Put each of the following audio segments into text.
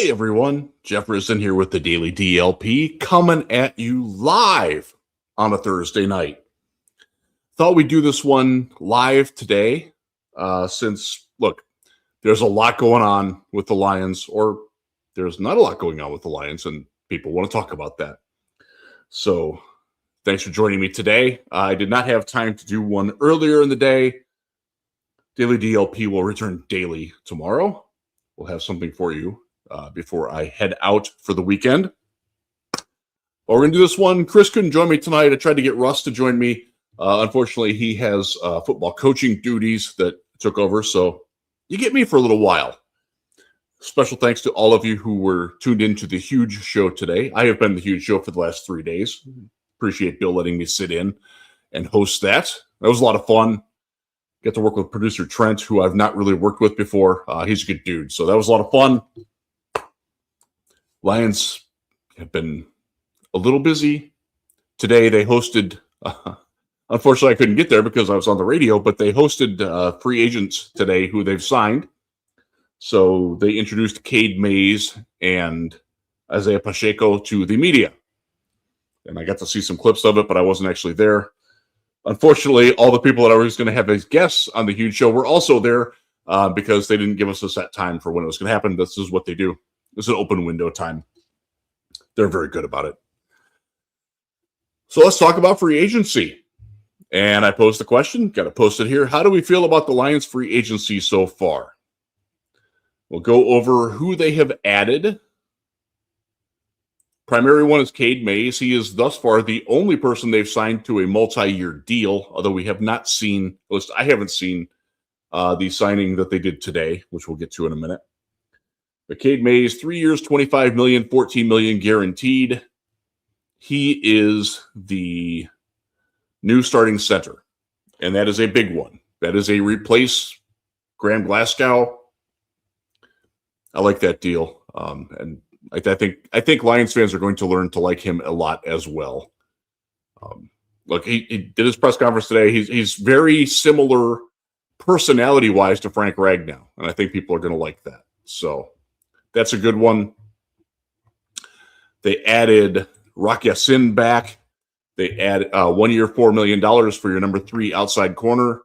Hey everyone, Jeff Risen here with the Daily DLP, coming at you live on a Thursday night. Thought we'd do this one live today, since, look, there's a lot going on with the Lions, or there's not a lot going on with the Lions, and people want to talk about that. So thanks for joining me today. I did not have time to do one earlier in the day. Daily DLP will return daily tomorrow. We'll have something for you before I head out for the weekend. But we're going to do this one. Chris couldn't join me tonight. I tried to get Russ to join me. Unfortunately, he has football coaching duties that took over, so you get me for a little while. Special thanks to all of you who were tuned into the huge show today. I have been the huge show for the last 3 days. Appreciate Bill letting me sit in and host that. That was a lot of fun. Get to work with producer Trent, who I've not really worked with before. He's a good dude, so that was a lot of fun. Lions have been a little busy. Today they hosted, unfortunately I couldn't get there because I was on the radio, but they hosted free agents today who they've signed. So they introduced Cade Mays and Isaiah Pacheco to the media. And I got to see some clips of it, but I wasn't actually there. Unfortunately, all the people that I was going to have as guests on the huge show were also there because they didn't give us a set time for when it was going to happen. This is what they do. It's an open window time. They're very good about it. So let's talk about free agency. And I posed the question, got to post it here. How do we feel about the Lions free agency so far? We'll go over who they have added. Primary one is Cade Mays. He is thus far the only person they've signed to a multi-year deal, although we have not seen, at least I haven't seen the signing that they did today, which we'll get to in a minute. But Cade Mays, 3 years, $25 million, $14 million guaranteed. He is the new starting center, and that is a big one. That is a replace Graham Glasgow. I like that deal, and I think Lions fans are going to learn to like him a lot as well. Look, he did his press conference today. He's very similar personality-wise to Frank Ragnow, and I think people are going to like that. So that's a good one. They added Rock Ya-Sin back. They add 1 year, $4 million for your number 3 outside corner.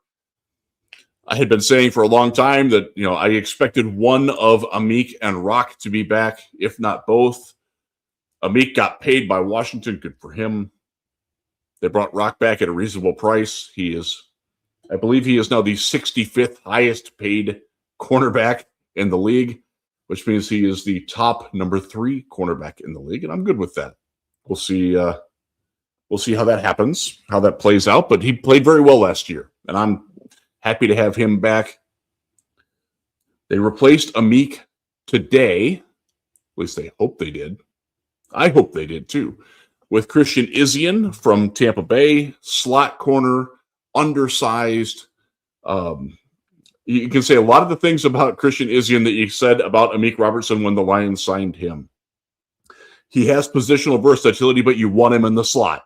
I had been saying for a long time that, I expected one of Amik and Rock to be back, if not both. Amik got paid by Washington. Good for him. They brought Rock back at a reasonable price. I believe he is now the 65th highest paid cornerback in the league, which means he is the top number 3 cornerback in the league, and I'm good with that. We'll see how that happens, how that plays out, but he played very well last year, and I'm happy to have him back. They replaced Amik today, at least they hope they did. I hope they did too, with Christian Izien from Tampa Bay, slot corner, undersized. You can say a lot of the things about Christian Izien that you said about Amik Robertson when the Lions signed him. He has positional versatility, but you want him in the slot.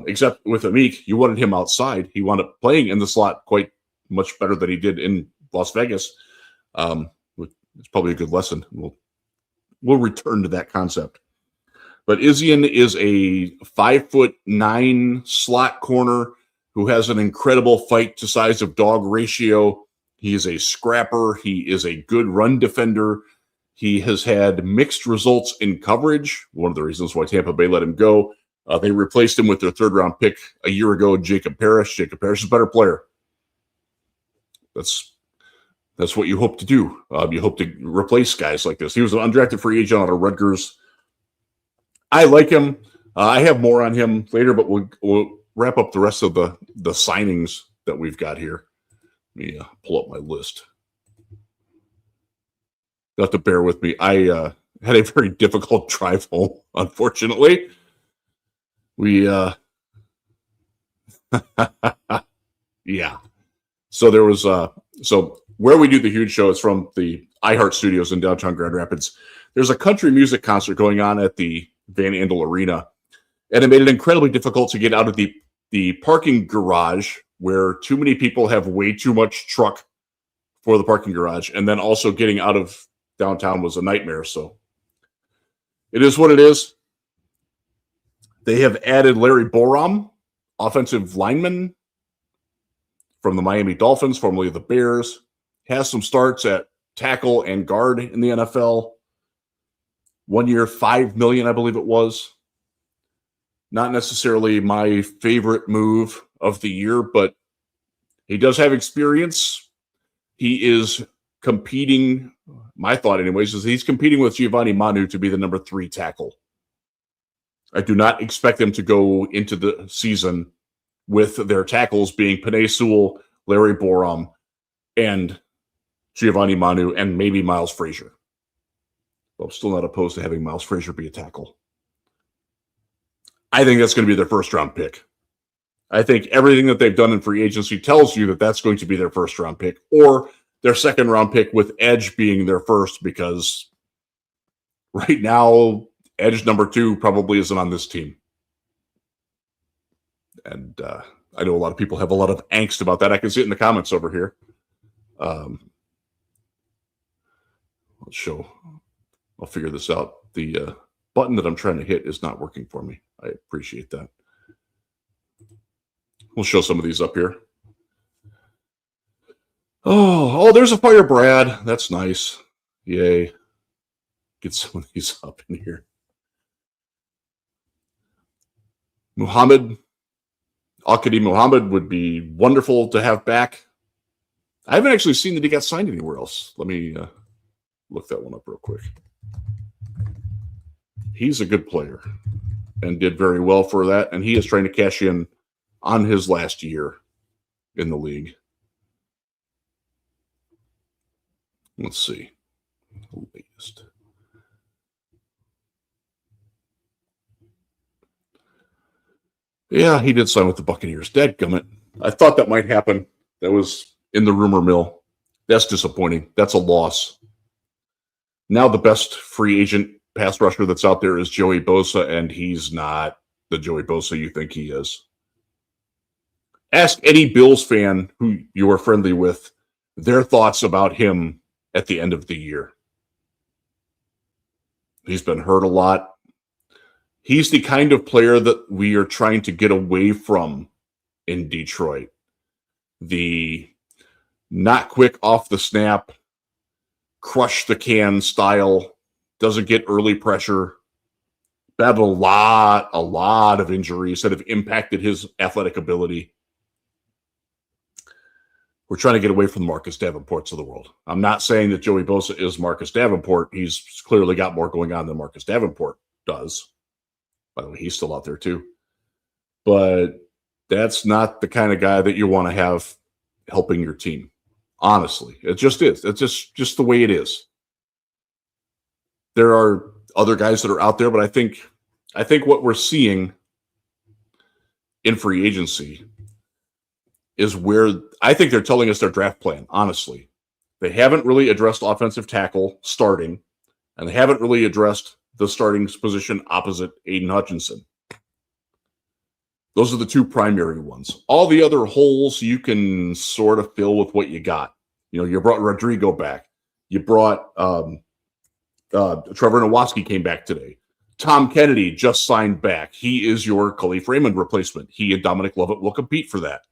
Except with Amik, you wanted him outside. He wound up playing in the slot quite much better than he did in Las Vegas. It's probably a good lesson. We'll return to that concept. But Izien is a 5'9" slot corner who has an incredible fight to size of dog ratio. He is a scrapper. He is a good run defender. He has had mixed results in coverage. One of the reasons why Tampa Bay let him go. They replaced him with their 3rd-round pick a year ago, Jacob Parrish. Jacob Parrish is a better player. That's what you hope to do. You hope to replace guys like this. He was an undrafted free agent out of Rutgers. I like him. I have more on him later, but we'll wrap up the rest of the signings that we've got here. Let me pull up my list. You'll have to bear with me. I had a very difficult drive home, unfortunately. Yeah. So there was so where we do the huge show is from the iHeart Studios in downtown Grand Rapids. There's a country music concert going on at the Van Andel Arena, and it made it incredibly difficult to get out of the parking garage where too many people have way too much truck for the parking garage, and then also getting out of downtown was a nightmare. So it is what it is. They have added Larry Borom, offensive lineman from the Miami Dolphins, formerly the Bears. Has some starts at tackle and guard in the NFL. 1 year, $5 million, I believe it was. Not necessarily my favorite move of the year, but he does have experience. He is competing, my thought anyways, is he's competing with Giovanni Manu to be the number 3 tackle. I do not expect them to go into the season with their tackles being Penei Sewell, Larry Borom, and Giovanni Manu, and maybe Miles Frazier. Well, I'm still not opposed to having Miles Frazier be a tackle. I think that's going to be their first-round pick. I think everything that they've done in free agency tells you that that's going to be their first-round pick, or their second-round pick with edge being their first, because right now, edge number 2 probably isn't on this team. And I know a lot of people have a lot of angst about that. I can see it in the comments over here. I'll figure this out. The button that I'm trying to hit is not working for me. I appreciate that. We'll show some of these up here. Oh, there's a fire, Brad. That's nice. Yay. Get some of these up in here. Al-Qadim Muhammad would be wonderful to have back. I haven't actually seen that he got signed anywhere else. Let me look that one up real quick. He's a good player and did very well for that, and he is trying to cash in on his last year in the league. Let's see. Latest. Yeah, he did sign with the Buccaneers. Dadgummit. I thought that might happen. That was in the rumor mill. That's disappointing. That's a loss. Now the best free agent pass rusher that's out there is Joey Bosa, and he's not the Joey Bosa you think he is. Ask any Bills fan who you are friendly with their thoughts about him at the end of the year. He's been hurt a lot. He's the kind of player that we are trying to get away from in Detroit. The not quick off the snap, crush the can style, doesn't get early pressure. Battled a lot of injuries that have impacted his athletic ability. We're trying to get away from the Marcus Davenports of the world. I'm not saying that Joey Bosa is Marcus Davenport. He's clearly got more going on than Marcus Davenport does. By the way, he's still out there too. But that's not the kind of guy that you want to have helping your team. Honestly, it just is. It's just the way it is. There are other guys that are out there, but I think what we're seeing in free agency is where I think they're telling us their draft plan, honestly. They haven't really addressed offensive tackle starting, and they haven't really addressed the starting position opposite Aiden Hutchinson. Those are the two primary ones. All the other holes you can sort of fill with what you got. You know, you brought Rodrigo back. You brought Trevor Nowatzki came back today. Tom Kennedy just signed back. He is your Khalif Raymond replacement. He and Dominic Lovett will compete for that.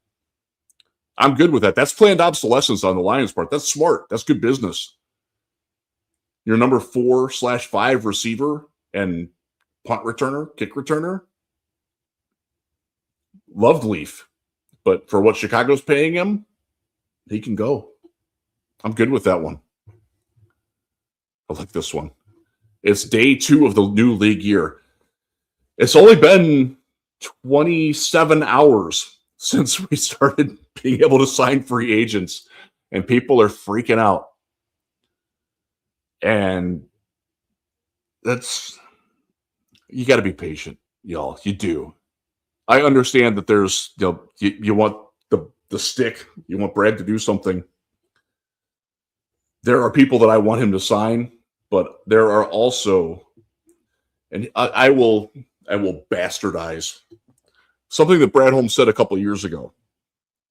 I'm good with that. That's planned obsolescence on the Lions' part. That's smart. That's good business. Your number 4/5 receiver and punt returner, kick returner, loved Leaf. But for what Chicago's paying him, he can go. I'm good with that one. I like this one. It's day 2 of the new league year. It's only been 27 hours since we started being able to sign free agents, and people are freaking out. And that's, you got to be patient, y'all. You do. I understand that there's, you want the stick. You want Brad to do something. There are people that I want him to sign, but there are also, and I will bastardize something that Brad Holmes said a couple of years ago,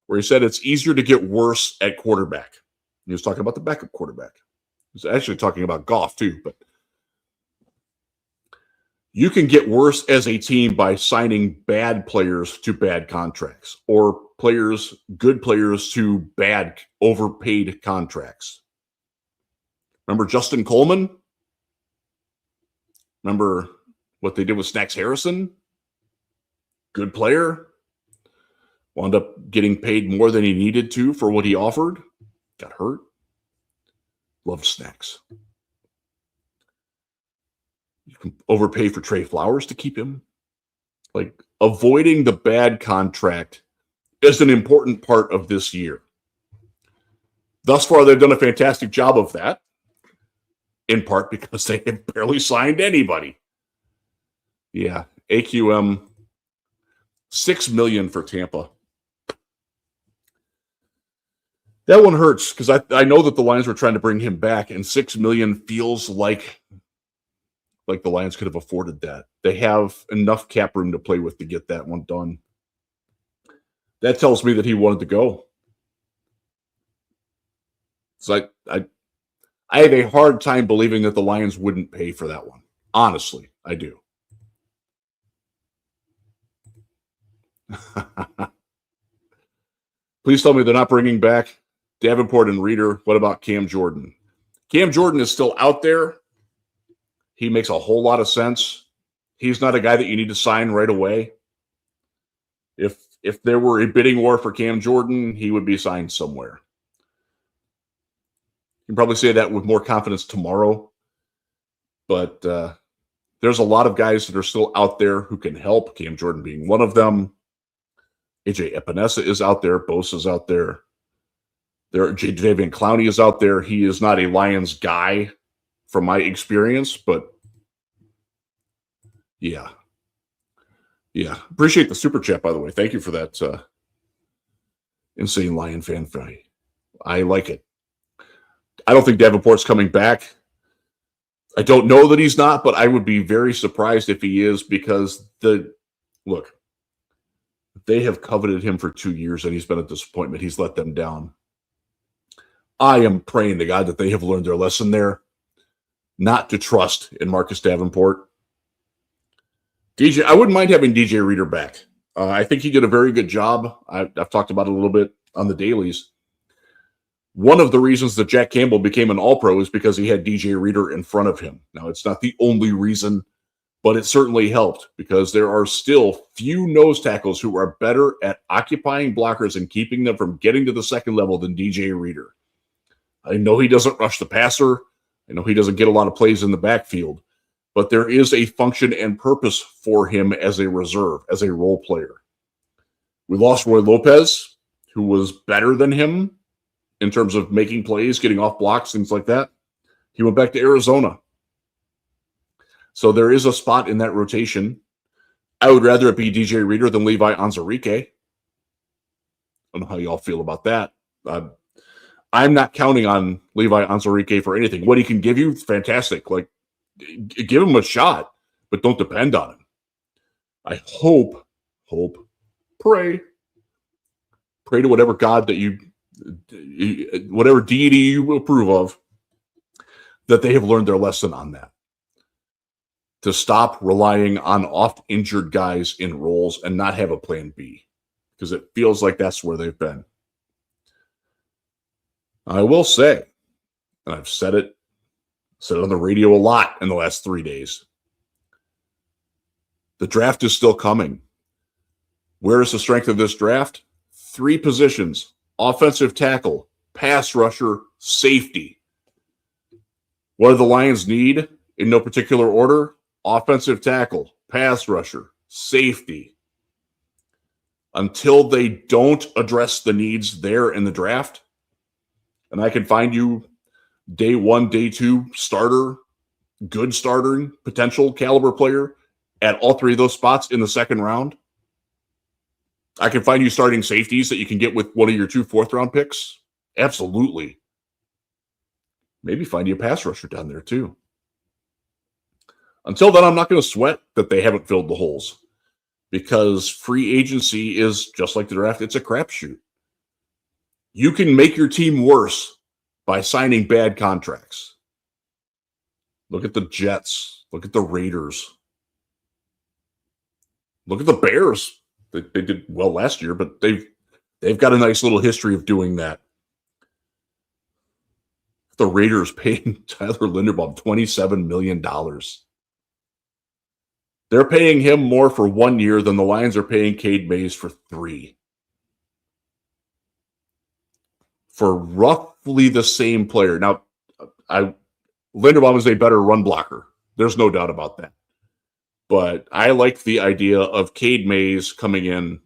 where he said it's easier to get worse at quarterback. He was talking about the backup quarterback. He's actually talking about golf too, but you can get worse as a team by signing bad players to bad contracts or good players to bad, overpaid contracts. Remember Justin Coleman? Remember what they did with Snacks Harrison? Good player. Wound up getting paid more than he needed to for what he offered. Got hurt. Loved Snacks. You can overpay for Trey Flowers to keep him. Like, avoiding the bad contract is an important part of this year. Thus far, they've done a fantastic job of that, in part because they have barely signed anybody. Yeah, AQM, $6 million for Tampa. That one hurts because I know that the Lions were trying to bring him back, and $6 million feels like the Lions could have afforded that. They have enough cap room to play with to get that one done. That tells me that he wanted to go. So I have a hard time believing that the Lions wouldn't pay for that one. Honestly, I do. Please tell me they're not bringing back Davenport and Reeder. What about Cam Jordan? Cam Jordan is still out there. He makes a whole lot of sense. He's not a guy that you need to sign right away. If there were a bidding war for Cam Jordan, he would be signed somewhere. You can probably say that with more confidence tomorrow. But there's a lot of guys that are still out there who can help, Cam Jordan being one of them. AJ Epinesa is out there. Bosa's out there. Jadeveon Clowney is out there. He is not a Lions guy from my experience, but yeah. Appreciate the super chat, by the way. Thank you for that insane Lion fan fight. I like it. I don't think Davenport's coming back. I don't know that he's not, but I would be very surprised if he is because they have coveted him for 2 years and he's been a disappointment. He's let them down. I am praying to God that they have learned their lesson there, not to trust in Marcus Davenport. I wouldn't mind having DJ Reeder back. I think he did a very good job. I've talked about it a little bit on the dailies. One of the reasons that Jack Campbell became an All-Pro is because he had DJ Reeder in front of him. Now, it's not the only reason, but it certainly helped because there are still few nose tackles who are better at occupying blockers and keeping them from getting to the second level than DJ Reeder. I know he doesn't rush the passer. I know he doesn't get a lot of plays in the backfield, but there is a function and purpose for him as a reserve, as a role player. We lost Roy Lopez, who was better than him in terms of making plays, getting off blocks, things like that. He went back to Arizona. So there is a spot in that rotation. I would rather it be DJ Reeder than Levi Onwuzurike. I don't know how y'all feel about that. I'm not counting on Levi Onwuzurike for anything. What he can give you, fantastic. Like, give him a shot, but don't depend on him. I hope, pray to whatever God that whatever deity you approve of, that they have learned their lesson on that. To stop relying on oft-injured guys in roles and not have a plan B, because it feels like that's where they've been. I will say, and I've said it on the radio a lot in the last 3 days, the draft is still coming. Where is the strength of this draft? 3 positions: offensive tackle, pass rusher, safety. What do the Lions need in no particular order? Offensive tackle, pass rusher, safety. Until they don't address the needs there in the draft, and I can find you day 1, day 2 starter, good starter, potential caliber player at all 3 of those spots in the second round. I can find you starting safeties that you can get with one of your 2 fourth-round picks. Absolutely. Maybe find you a pass rusher down there too. Until then, I'm not going to sweat that they haven't filled the holes, because free agency is just like the draft. It's a crapshoot. You can make your team worse by signing bad contracts. Look at the Jets. Look at the Raiders. Look at the Bears. They did well last year, but they've got a nice little history of doing that. The Raiders paying Tyler Linderbaum $27 million. They're paying him more for 1 year than the Lions are paying Cade Mays for 3. For roughly the same player. Now, Linderbaum is a better run blocker. There's no doubt about that. But I like the idea of Cade Mays coming in.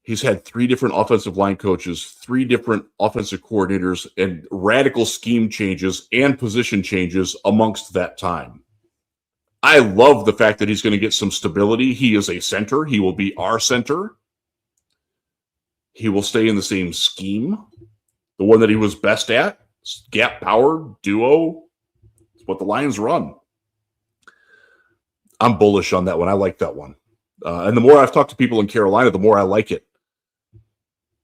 He's had 3 different offensive line coaches, 3 different offensive coordinators, and radical scheme changes and position changes amongst that time. I love the fact that he's going to get some stability. He is a center. He will be our center. He will stay in the same scheme, the one that he was best at, gap power, duo. It's what the Lions run. I'm bullish on that one. I like that one. And the more I've talked to people in Carolina, the more I like it.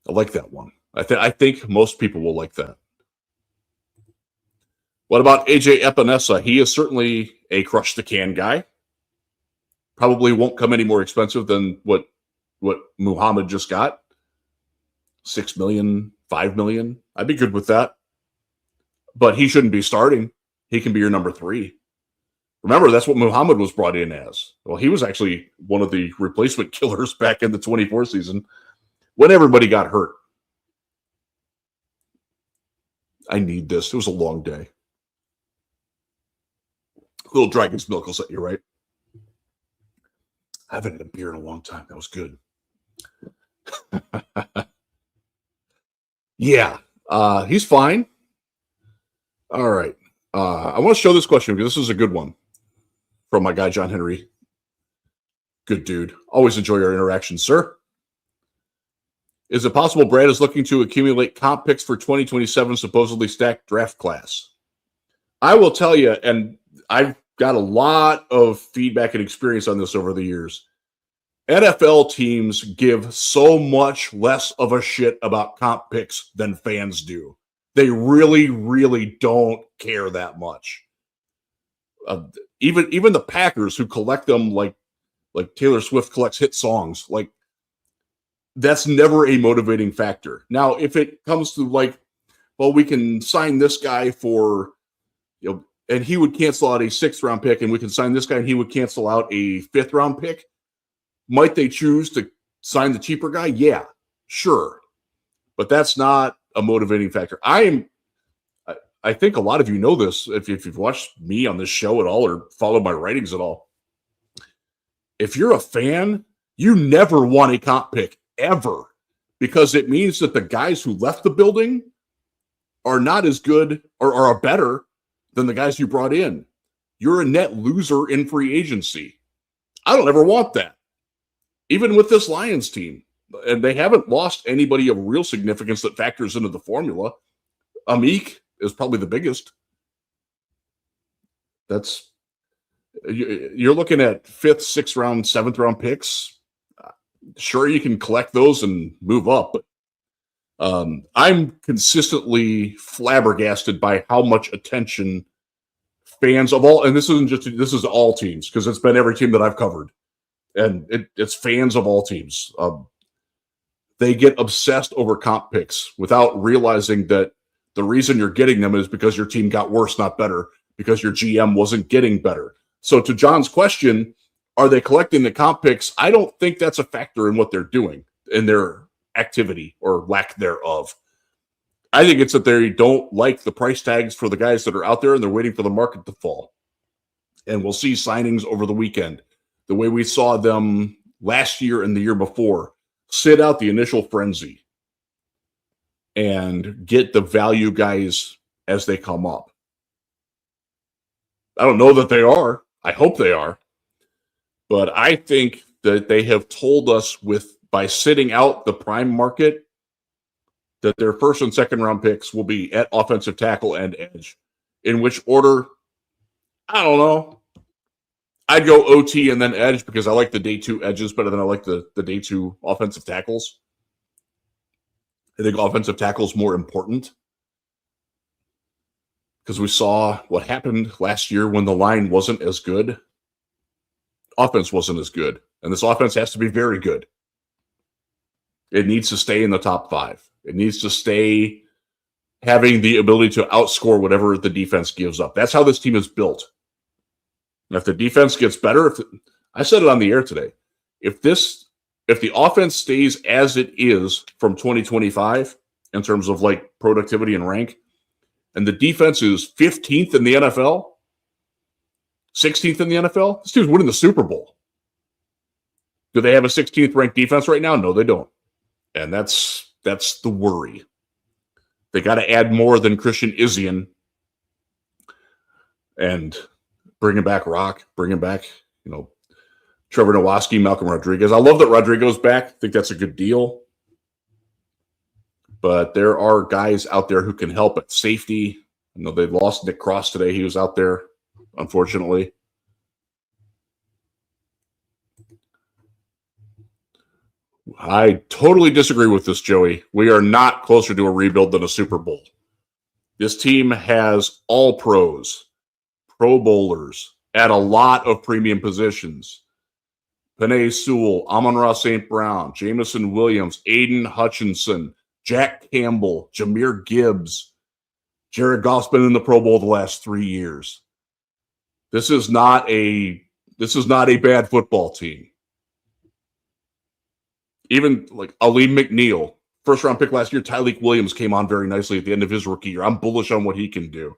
I like that one. I think most people will like that. What about AJ Epinesa? He is certainly a crush the can guy. Probably won't come any more expensive than what Muhammad just got. $6 million, $5 million. I'd be good with that. But he shouldn't be starting. He can be your number 3. Remember, that's what Muhammad was brought in as. Well, he was actually one of the replacement killers back in the 24 season when everybody got hurt. I need this. It was a long day. A little Dragon's Milk will set you right. I haven't had a beer in a long time. That was good. Yeah, he's fine. All right. I want to show this question because this is a good one from my guy, John Henry. Good dude. Always enjoy our interactions, sir. Is it possible Brad is looking to accumulate comp picks for 2027 supposedly stacked draft class? I will tell you, and I've got a lot of feedback and experience on this over the years. NFL teams give so much less of a shit about comp picks than fans do. They really, really don't care that much. Even the Packers, who collect them like Taylor Swift collects hit songs, like that's never a motivating factor. Now, if it comes to like, well, we can sign this guy for, and he would cancel out a 6th round pick, and we can sign this guy and he would cancel out a 5th round pick. Might they choose to sign the cheaper guy? Yeah, sure. But that's not a motivating factor. I think a lot of you know this if you've watched me on this show at all or followed my writings at all. If you're a fan, you never want a comp pick ever, because it means that the guys who left the building are not as good or are better than the guys you brought in. You're a net loser in free agency. I don't ever want that. Even with this Lions team, and they haven't lost anybody of real significance that factors into the formula. Amik is probably the biggest. You're looking at 5th, 6th round, 7th round picks. Sure, you can collect those and move up, but I'm consistently flabbergasted by how much attention fans of all, and this is all teams, because it's been every team that I've covered, and it's fans of all teams. They get obsessed over comp picks without realizing that the reason you're getting them is because your team got worse, not better, because your GM wasn't getting better. So to John's question, are they collecting the comp picks? I don't think that's a factor in what they're doing, in their activity or lack thereof. I think it's that they don't like the price tags for the guys that are out there, and they're waiting for the market to fall. And we'll see signings over the weekend, the way we saw them last year and the year before. Sit out the initial frenzy and get the value guys as they come up. I don't know that they are. I hope they are. But I think that they have told us by sitting out the prime market that their 1st and 2nd round picks will be at offensive tackle and edge. In which order? I don't know. I'd go OT and then edge, because I like the day 2 edges better than I like the day 2 offensive tackles. I think offensive tackle is more important, because we saw what happened last year when the line wasn't as good. Offense wasn't as good, and this offense has to be very good. It needs to stay in the top 5. It needs to stay having the ability to outscore whatever the defense gives up. That's how this team is built. And if the defense gets better, I said it on the air today, if the offense stays as it is from 2025 in terms of like productivity and rank, and the defense is 15th in the NFL, 16th in the NFL, this team's winning the Super Bowl. Do they have a 16th ranked defense right now? No, they don't. And that's the worry. They got to add more than Christian Izien and bringing back Rock, bringing back, Trevor Nowaski, Malcolm Rodriguez. I love that Rodrigo's back. I think that's a good deal. But there are guys out there who can help at safety. I know they lost Nick Cross today. He was out there, unfortunately. I totally disagree with this, Joey. We are not closer to a rebuild than a Super Bowl. This team has all pros, Pro Bowlers, at a lot of premium positions. Penei Sewell, Amon-Ra St. Brown, Jamison Williams, Aiden Hutchinson, Jack Campbell, Jahmyr Gibbs. Jared Goff's been in the Pro Bowl the last 3 years. This is not a bad football team. Even like Ali McNeil, first round pick last year, Tyleik Williams came on very nicely at the end of his rookie year. I'm bullish on what he can do.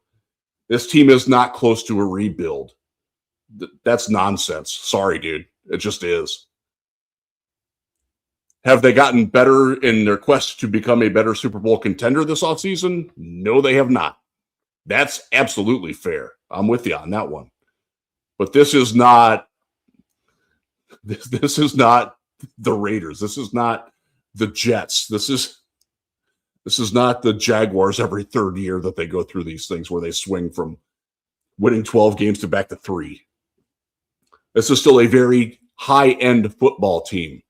This team is not close to a rebuild. That's nonsense. Sorry, dude. It just is. Have they gotten better in their quest to become a better Super Bowl contender this offseason? No, they have not. That's absolutely fair. I'm with you on that one. But this is not the Raiders. This is not the Jets. This is not the Jaguars every third year that they go through these things where they swing from winning 12 games to back to 3. This is still a very high-end football team.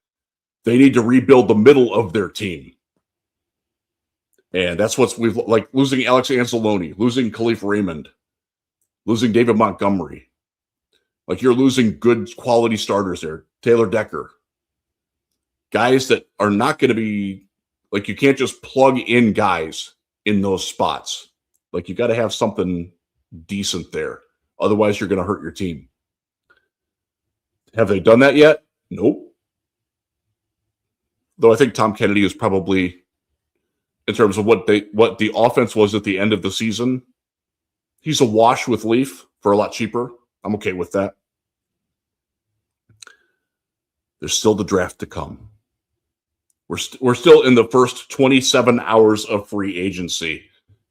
They need to rebuild the middle of their team. And that's we've like losing Alex Anzalone, losing Khalif Raymond, losing David Montgomery. Like you're losing good quality starters there. Taylor Decker. Guys that are not going to be, like you can't just plug in guys in those spots. Like you got to have something decent there. Otherwise, you're going to hurt your team. Have they done that yet? Nope. Though I think Tom Kennedy is probably, in terms of what the offense was at the end of the season, he's a wash with Leaf for a lot cheaper. I'm okay with that. There's still the draft to come. We're still in the first 27 hours of free agency,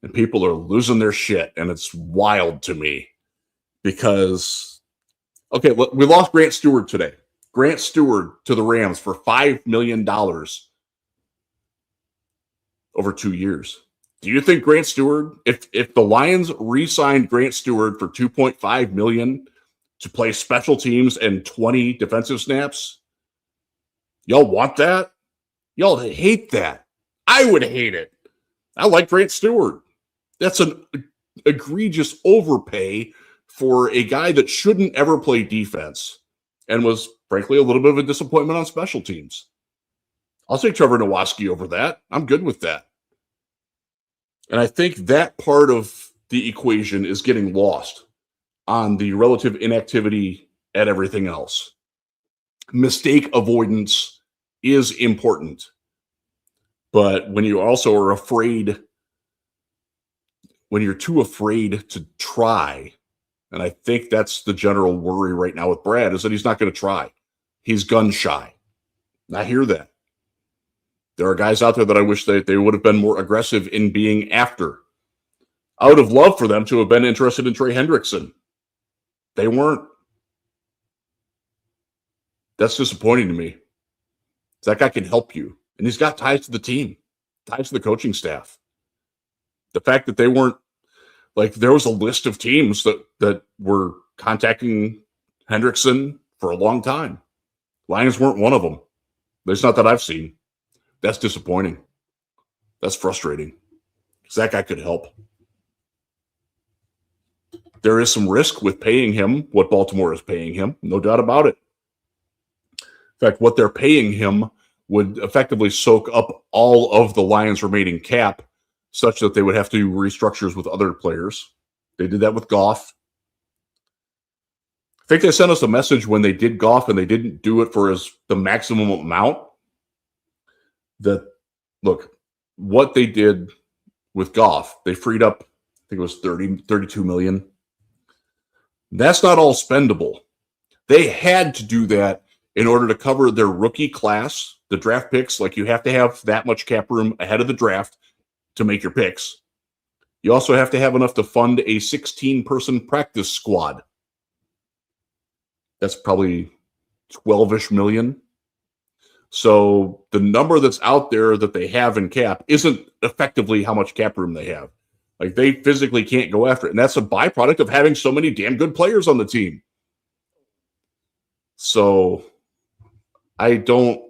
and people are losing their shit, and it's wild to me because, okay, we lost Grant Stewart today. Grant Stewart to the Rams for $5 million over 2 years. Do you think Grant Stewart, if the Lions re-signed Grant Stewart for $2.5 million to play special teams and 20 defensive snaps, y'all want that? Y'all hate that. I would hate it. I like Grant Stewart. That's an egregious overpay for a guy that shouldn't ever play defense and was, frankly, a little bit of a disappointment on special teams. I'll take Trevor Nowaski over that. I'm good with that. And I think that part of the equation is getting lost on the relative inactivity at everything else. Mistake avoidance is important. But when you also are afraid, when you're too afraid to try, and I think that's the general worry right now with Brad, is that he's not going to try. He's gun shy. I hear that. There are guys out there that I wish that they would have been more aggressive in being after. I would have loved for them to have been interested in Trey Hendrickson. They weren't. That's disappointing to me. That guy can help you. And he's got ties to the team, ties to the coaching staff. The fact that they weren't, like, there was a list of teams that were contacting Hendrickson for a long time. Lions weren't one of them. It's not that I've seen. That's disappointing. That's frustrating. Because that guy could help. There is some risk with paying him what Baltimore is paying him, no doubt about it. In fact, what they're paying him would effectively soak up all of the Lions' remaining cap, such that they would have to do restructures with other players. They did that with Goff. I think they sent us a message when they did Goff and they didn't do it for the maximum amount. That, look, what they did with Goff, they freed up, I think it was 32 million. That's not all spendable. They had to do that in order to cover their rookie class, the draft picks. Like, you have to have that much cap room ahead of the draft to make your picks. You also have to have enough to fund a 16-person practice squad. That's probably 12-ish million. So the number that's out there that they have in cap isn't effectively how much cap room they have. Like, they physically can't go after it. And that's a byproduct of having so many damn good players on the team. So I don't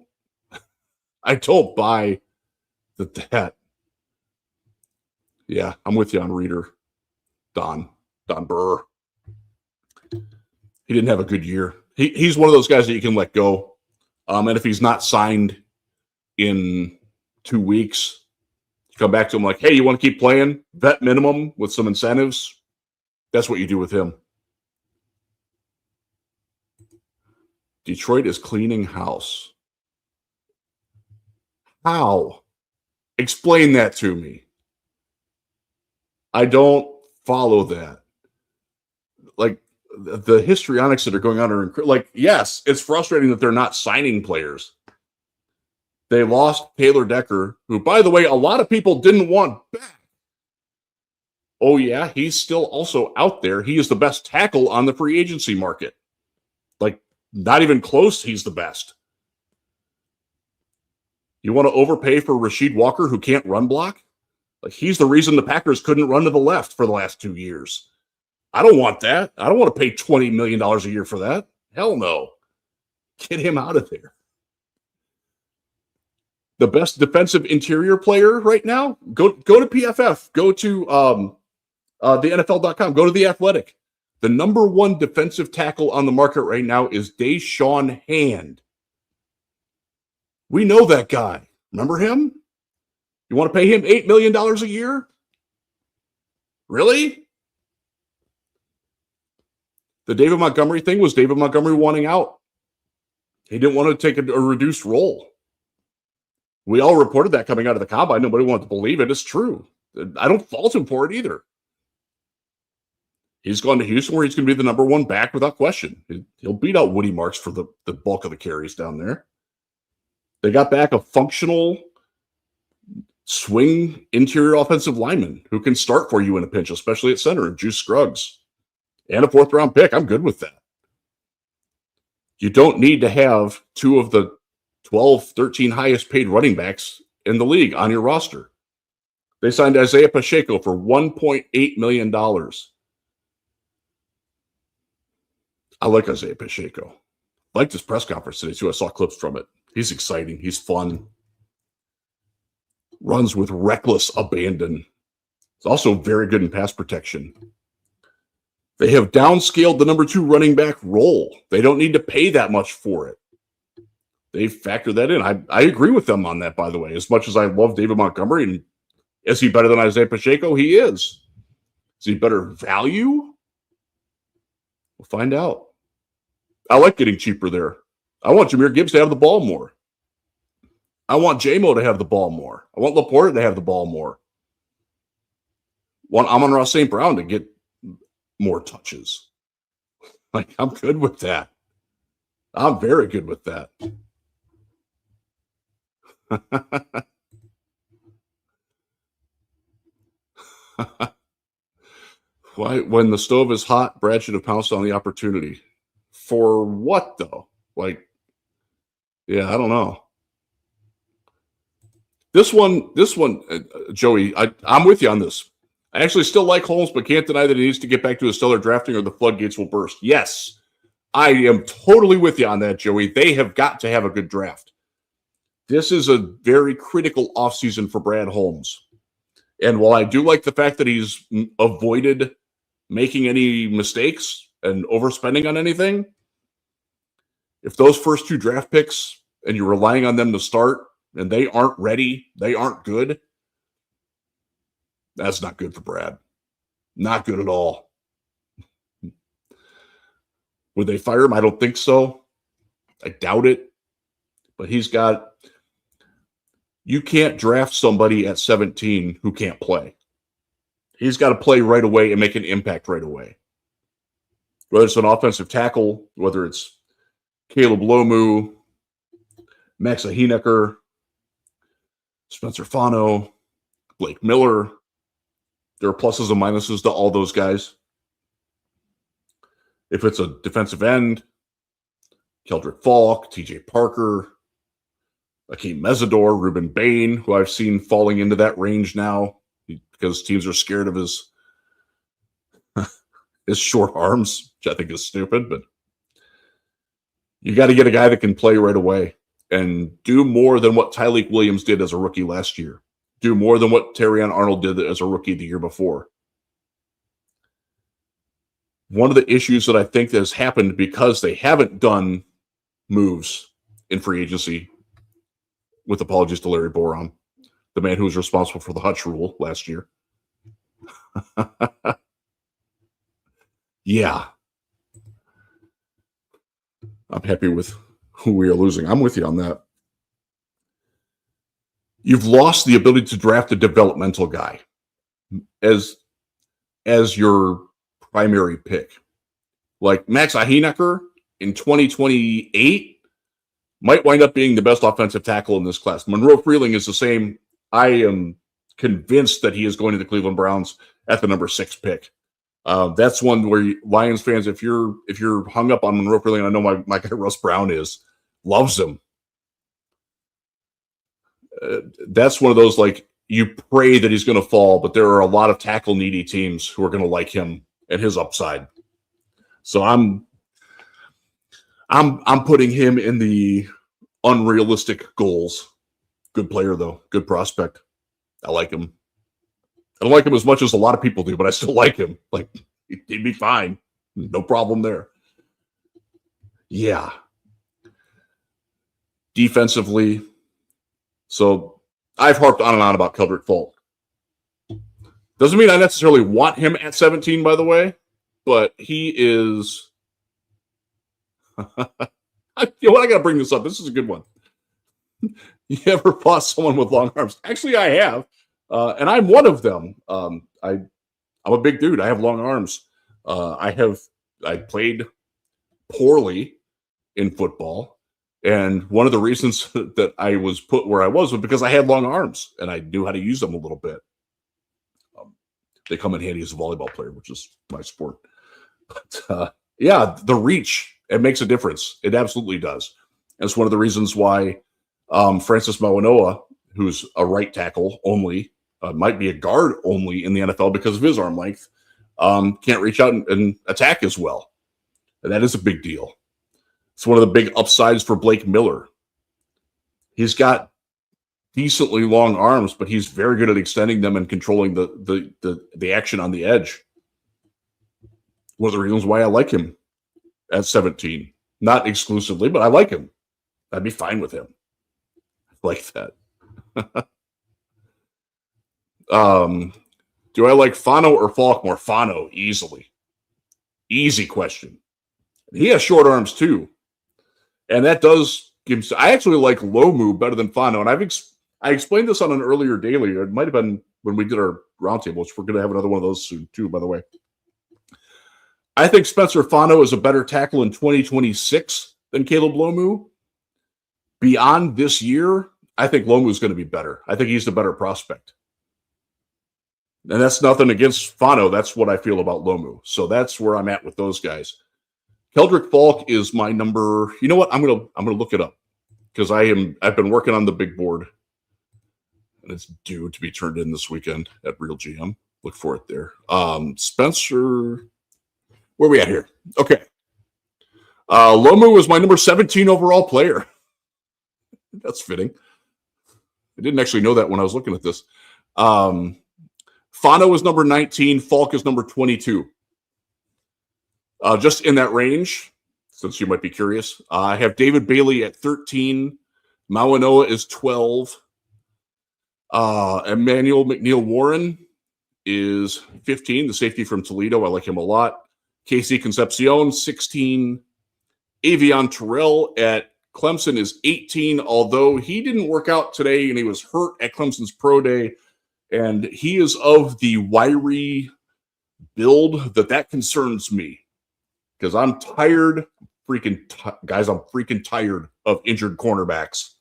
buy that. Yeah, I'm with you on Reader. Don Burr. He didn't have a good year. He's one of those guys that you can let go. And if he's not signed in 2 weeks, you come back to him like, hey, you want to keep playing? Vet minimum with some incentives. That's what you do with him. Detroit is cleaning house. How? Explain that to me. I don't follow that. Like, the histrionics that are going on are like, yes, it's frustrating that they're not signing players. They lost Taylor Decker, who, by the way, a lot of people didn't want back. Oh, yeah, he's still also out there. He is the best tackle on the free agency market. Like, not even close, he's the best. You want to overpay for Rasheed Walker, who can't run block? Like, he's the reason the Packers couldn't run to the left for the last 2 years. I don't want that. I don't want to pay $20 million a year for that. Hell no. Get him out of there. The best defensive interior player right now, go to PFF. Go to the NFL.com. Go to The Athletic. The number one defensive tackle on the market right now is Deshaun Hand. We know that guy. Remember him? You want to pay him $8 million a year? Really? The David Montgomery thing was David Montgomery wanting out. He didn't want to take a reduced role. We all reported that coming out of the combine. Nobody wanted to believe it. It's true. I don't fault him for it either. He's gone to Houston where he's going to be the number one back without question. He'll beat out Woody Marks for the bulk of the carries down there. They got back a functional swing interior offensive lineman who can start for you in a pinch, especially at center, and Juice Scruggs. And a 4th-round pick. I'm good with that. You don't need to have 2 of the 12, 13 highest paid running backs in the league on your roster. They signed Isaiah Pacheco for $1.8 million. I like Isaiah Pacheco. I liked his press conference today, too. I saw clips from it. He's exciting. He's fun. Runs with reckless abandon. He's also very good in pass protection. They have downscaled the number 2 running back role. They don't need to pay that much for it. They factor that in. I agree with them on that, by the way. As much as I love David Montgomery, and is he better than Isaiah Pacheco? He is. Is he better value? We'll find out. I like getting cheaper there. I want Jahmyr Gibbs to have the ball more. I want J-Mo to have the ball more. I want Laporta to have the ball more. I want Amon-Ra St. Brown to get more touches. Like, I'm good with that. I'm very good with that. Why, when the stove is hot, Brad should have pounced on the opportunity. For what, though? Like, yeah, I don't know. This one, Joey, I'm with you on this. I actually still like Holmes, but can't deny that he needs to get back to a stellar drafting or the floodgates will burst. Yes, I am totally with you on that, Joey. They have got to have a good draft. This is a very critical offseason for Brad Holmes. And while I do like the fact that he's avoided making any mistakes and overspending on anything, if those first 2 draft picks and you're relying on them to start and they aren't ready, they aren't good, that's not good for Brad. Not good at all. Would they fire him? I don't think so. I doubt it. But you can't draft somebody at 17 who can't play. He's got to play right away and make an impact right away. Whether it's an offensive tackle, whether it's Caleb Lomu, Max Ahinecker, Spencer Fano, Blake Miller. There are pluses and minuses to all those guys. If it's a defensive end, Keldrick Falk, TJ Parker, Akeem Mesidor, Ruben Bain, who I've seen falling into that range now because teams are scared of his short arms, which I think is stupid, but you got to get a guy that can play right away and do more than what Tyleik Williams did as a rookie last year. Do more than what Terrion Arnold did as a rookie the year before. One of the issues that I think that has happened because they haven't done moves in free agency, with apologies to Larry Borom, the man who was responsible for the Hutch rule last year. Yeah. I'm happy with who we are losing. I'm with you on that. You've lost the ability to draft a developmental guy as your primary pick. Like Max Ahinecker in 2028 might wind up being the best offensive tackle in this class. Monroe Freeling is the same. I am convinced that he is going to the Cleveland Browns at the number 6 pick. That's one where Lions fans, if you're hung up on Monroe Freeling, I know my guy Russ Brown loves him. That's one of those, like, you pray that he's going to fall, but there are a lot of tackle needy teams who are going to like him and his upside. So I'm putting him in the unrealistic goals. Good player though, good prospect. I like him. I don't like him as much as a lot of people do, but I still like him. Like, he'd be fine. No problem there. Yeah. Defensively. So I've harped on and on about Keldrick Falk. Doesn't mean I necessarily want him at 17, by the way, but he is. You know what? I got to bring this up. This is a good one. You ever fought someone with long arms? Actually, I have. And I'm one of them. I'm a big dude. I have long arms. I played poorly in football. And one of the reasons that I was put where I was because I had long arms and I knew how to use them a little bit. They come in handy as a volleyball player, which is my sport. But yeah, the reach, it makes a difference. It absolutely does. And it's one of the reasons why Francis Mawanoa, who's a right tackle only, might be a guard only in the NFL because of his arm length, can't reach out and attack as well. And that is a big deal. It's one of the big upsides for Blake Miller. He's got decently long arms, but he's very good at extending them and controlling the action on the edge. One of the reasons why I like him at 17. Not exclusively, but I like him. I'd be fine with him. I like that. Do I like Fano or Falk more? Fano, easily. Easy question. He has short arms too. And that does give him. I actually like Lomu better than Fano. And I explained this on an earlier daily. It might have been when we did our roundtable, which we're going to have another one of those soon too, by the way. I think Spencer Fano is a better tackle in 2026 than Caleb Lomu. Beyond this year, I think Lomu is going to be better. I think he's the better prospect. And that's nothing against Fano. That's what I feel about Lomu. So that's where I'm at with those guys. Keldrick Falk is my number. You know what? I'm gonna look it up because I've been working on the big board, and it's due to be turned in this weekend at Real GM. Look for it there. Spencer, where are we at here? Okay. Lomu was my number 17 overall player. That's fitting. I didn't actually know that when I was looking at this. Fano is number 19. Falk is number 22. Just in that range, since you might be curious, I have David Bailey at 13. Mawanoa is 12. Emmanuel McNeil Warren is 15, the safety from Toledo. I like him a lot. Casey Concepcion, 16. Avion Terrell at Clemson is 18, although he didn't work out today and he was hurt at Clemson's pro day. And he is of the wiry build that concerns me because I'm tired, guys, I'm freaking tired of injured cornerbacks.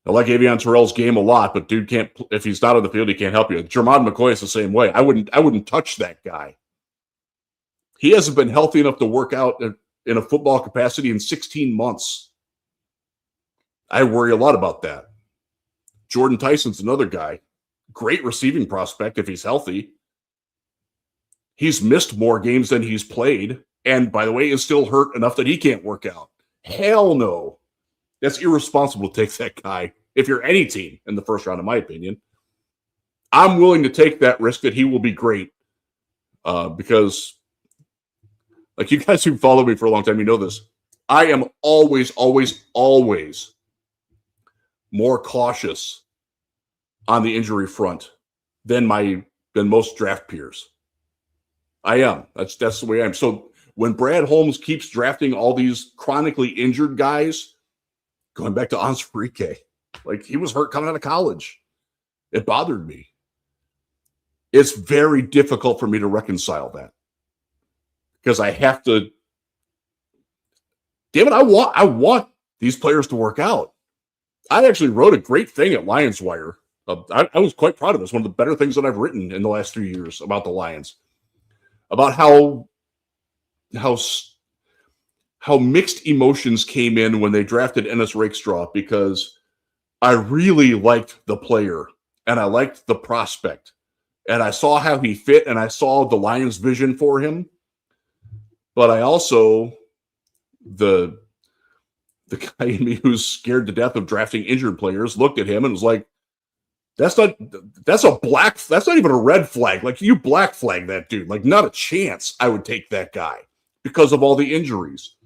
I like Avion Terrell's game a lot, but dude can't, if he's not on the field, he can't help you. Jermon McCoy is the same way. I wouldn't touch that guy. He hasn't been healthy enough to work out in a football capacity in 16 months. I worry a lot about that. Jordan Tyson's another guy. Great receiving prospect if he's healthy. He's missed more games than he's played. And by the way, is still hurt enough that he can't work out. Hell no. That's irresponsible to take that guy if you're any team in the first round, in my opinion. I'm willing to take that risk that he will be great because, like you guys who follow me for a long time, you know this. I am always more cautious on the injury front than most draft peers. I am. That's the way I am. So when Brad Holmes keeps drafting all these chronically injured guys, going back to Ansfrike, like he was hurt coming out of college. It bothered me. It's very difficult for me to reconcile that because I have to. Damn it! I want these players to work out. I actually wrote a great thing at Lions Wire. I was quite proud of it. It's one of the better things that I've written in the last 3 years about the Lions, about how mixed emotions came in when they drafted Ennis Rakestraw because I really liked the player and I liked the prospect and I saw how he fit and I saw the Lions' vision for him. But I also, the guy in me who's scared to death of drafting injured players looked at him and was like, that's not even a red flag. Like, you black flag that dude. Like, not a chance I would take that guy because of all the injuries.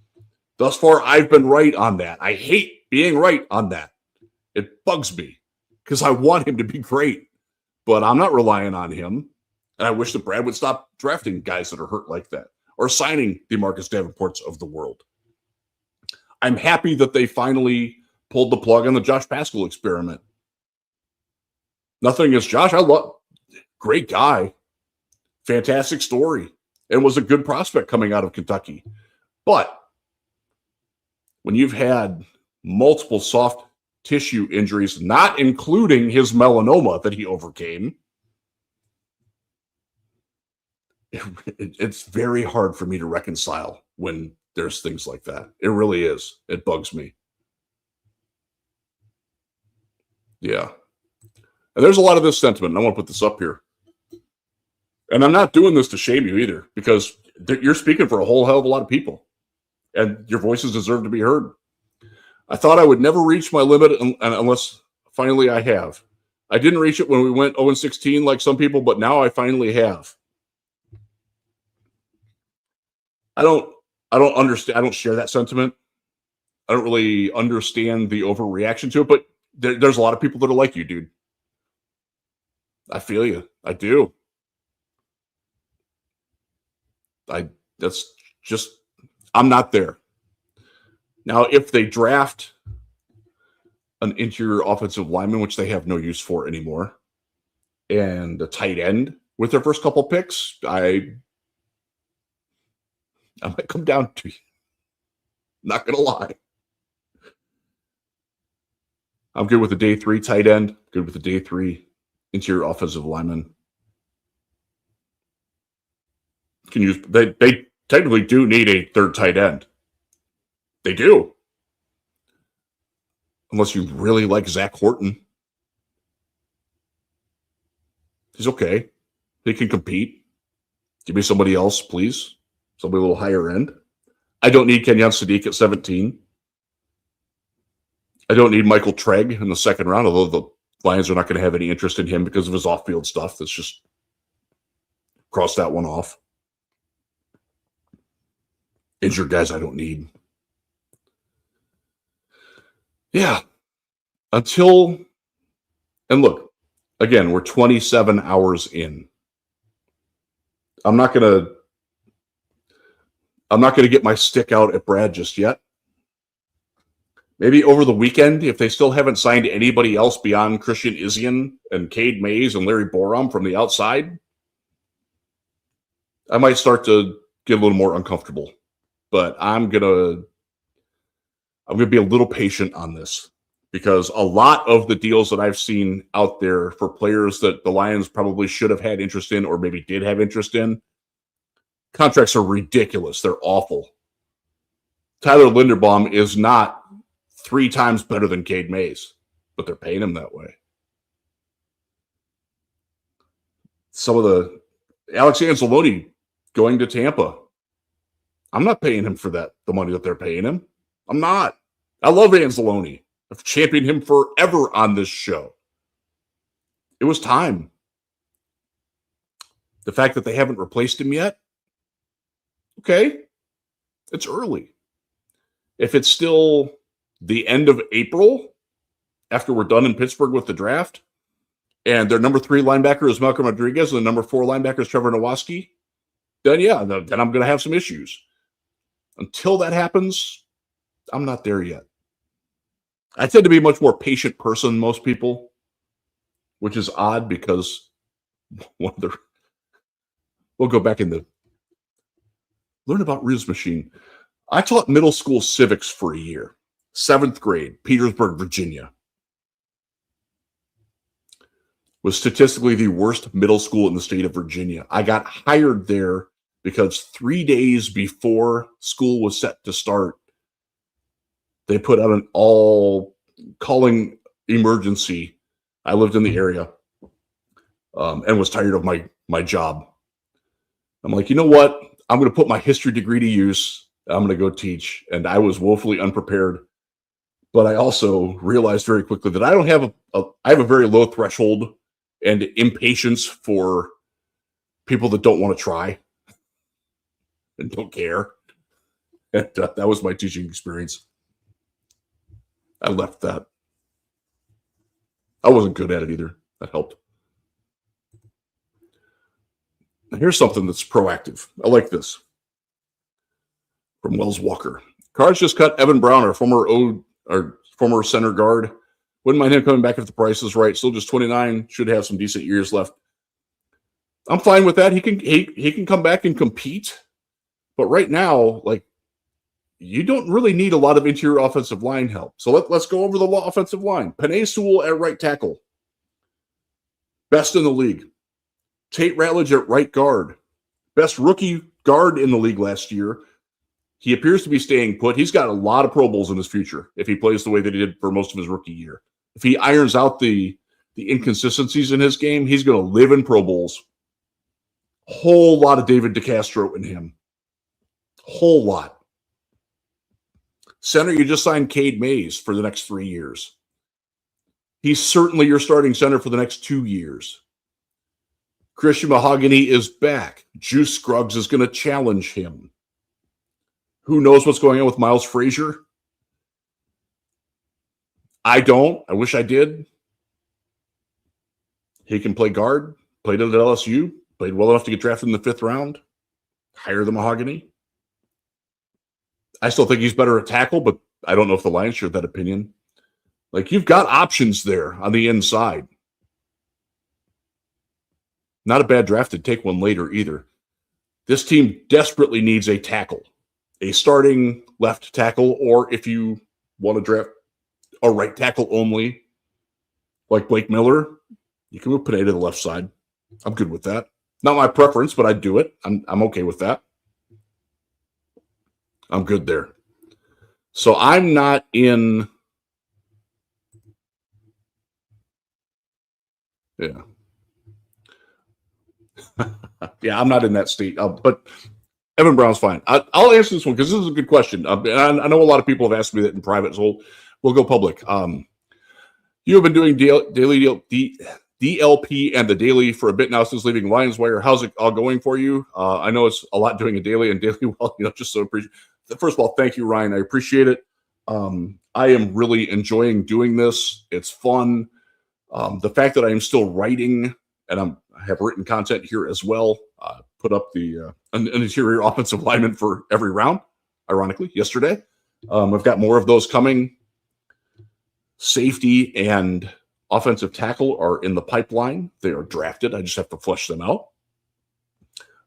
Thus far, I've been right on that. I hate being right on that. It bugs me because I want him to be great, but I'm not relying on him. And I wish that Brad would stop drafting guys that are hurt like that or signing the Marcus Davenports of the world. I'm happy that they finally pulled the plug on the Josh Paschal experiment. Nothing against Josh. Great guy. Fantastic story. And was a good prospect coming out of Kentucky. But when you've had multiple soft tissue injuries, not including his melanoma that he overcame, it's very hard for me to reconcile when there's things like that. It really is. It bugs me. Yeah. And there's a lot of this sentiment. And I want to put this up here. And I'm not doing this to shame you either, because you're speaking for a whole hell of a lot of people. And your voices deserve to be heard. I thought I would never reach my limit unless finally I have. I didn't reach it when we went 0-16 like some people, but now I finally have. I don't understand. I don't share that sentiment. I don't really understand the overreaction to it, but there's a lot of people that are like you, dude. I feel you. I do. I'm not there. Now, if they draft an interior offensive lineman, which they have no use for anymore, and a tight end with their first couple picks, I might come down to you. Not going to lie. I'm good with the day 3 tight end, good with the day 3 interior offensive lineman. They technically do need a third tight end. They do. Unless you really like Zach Horton. He's okay. He can compete. Give me somebody else, please. Somebody a little higher end. I don't need Kenyon Sadiq at 17. I don't need Michael Treg in the second round, although the Lions are not going to have any interest in him because of his off-field stuff. Let's just cross that one off. Injured guys I don't need. Yeah. And look, again, we're 27 hours in. I'm not gonna get my stick out at Brad just yet. Maybe over the weekend, if they still haven't signed anybody else beyond Christian Isian and Cade Mays and Larry Borom from the outside, I might start to get a little more uncomfortable. But I'm gonna be a little patient on this, because a lot of the deals that I've seen out there for players that the Lions probably should have had interest in, or maybe did have interest in, contracts are ridiculous. They're awful. Tyler Linderbaum is not 3 times better than Cade Mays, but they're paying him that way. Some of the Alex Anzalone going to Tampa, I'm not paying him for the money that they're paying him. I'm not. I love Anzalone. I've championed him forever on this show. It was time. The fact that they haven't replaced him yet, okay, it's early. If it's still the end of April, after we're done in Pittsburgh with the draft, and their number 3 linebacker is Malcolm Rodriguez and the number 4 linebacker is Trevor Nowaski, then yeah, then I'm going to have some issues. Until that happens, I'm not there yet. I tend to be a much more patient person than most people, which is odd because we'll go back in the learn about Riz Machine. I taught middle school civics for a year, 7th grade, Petersburg, Virginia. Was statistically the worst middle school in the state of Virginia. I got hired there because 3 days before school was set to start, they put out an all calling emergency. I lived in the area and was tired of my job. I'm like, you know what? I'm going to put my history degree to use. I'm going to go teach. And I was woefully unprepared. But I also realized very quickly that I don't have I have a very low threshold and impatience for people that don't want to try and don't care. And that was my teaching experience. I left that. I wasn't good at it either. That helped. Now here's something that's proactive. I like this. From Wells Walker. Cards just cut Evan Brown, our former center guard. Wouldn't mind him coming back if the price is right. Still just 29. Should have some decent years left. I'm fine with that. He can come back and compete. But right now, like, you don't really need a lot of interior offensive line help. So let's go over the offensive line. Penei Sewell at right tackle. Best in the league. Tate Ratledge at right guard. Best rookie guard in the league last year. He appears to be staying put. He's got a lot of Pro Bowls in his future if he plays the way that he did for most of his rookie year. If he irons out the inconsistencies in his game, he's going to live in Pro Bowls. Whole lot of David DeCastro in him. Whole lot. Center, you just signed Cade Mays for the next 3 years. He's certainly your starting center for the next 2 years. Christian Mahogany is back. Juice Scruggs is going to challenge him. Who knows what's going on with Miles Frazier? I don't. I wish I did. He can play guard. Played at LSU. Played well enough to get drafted in the 5th round. Hire the Mahogany. I still think he's better at tackle, but I don't know if the Lions share that opinion. Like, you've got options there on the inside. Not a bad draft to take one later either. This team desperately needs a tackle. A starting left tackle, or if you want to draft a right tackle only, like Blake Miller, you can move Penei to the left side. I'm good with that. Not my preference, but I'd do it. I'm okay with that. I'm good there. So I'm not in. Yeah. Yeah, I'm not in that state. But Evan Brown's fine. I'll answer this one because this is a good question. I know a lot of people have asked me that in private, so we'll go public. You have been doing Daily DLP and the daily for a bit now since leaving Lions Wire. How's it all going for you? I know it's a lot doing a daily and daily. Well, just so appreciate. First of all, thank you, Ryan. I appreciate it. I am really enjoying doing this. It's fun. The fact that I am still writing and I have written content here as well. Put up the an interior offensive lineman for every round. Ironically, yesterday, I've got more of those coming. Safety and offensive tackle are in the pipeline. They are drafted. I just have to flesh them out.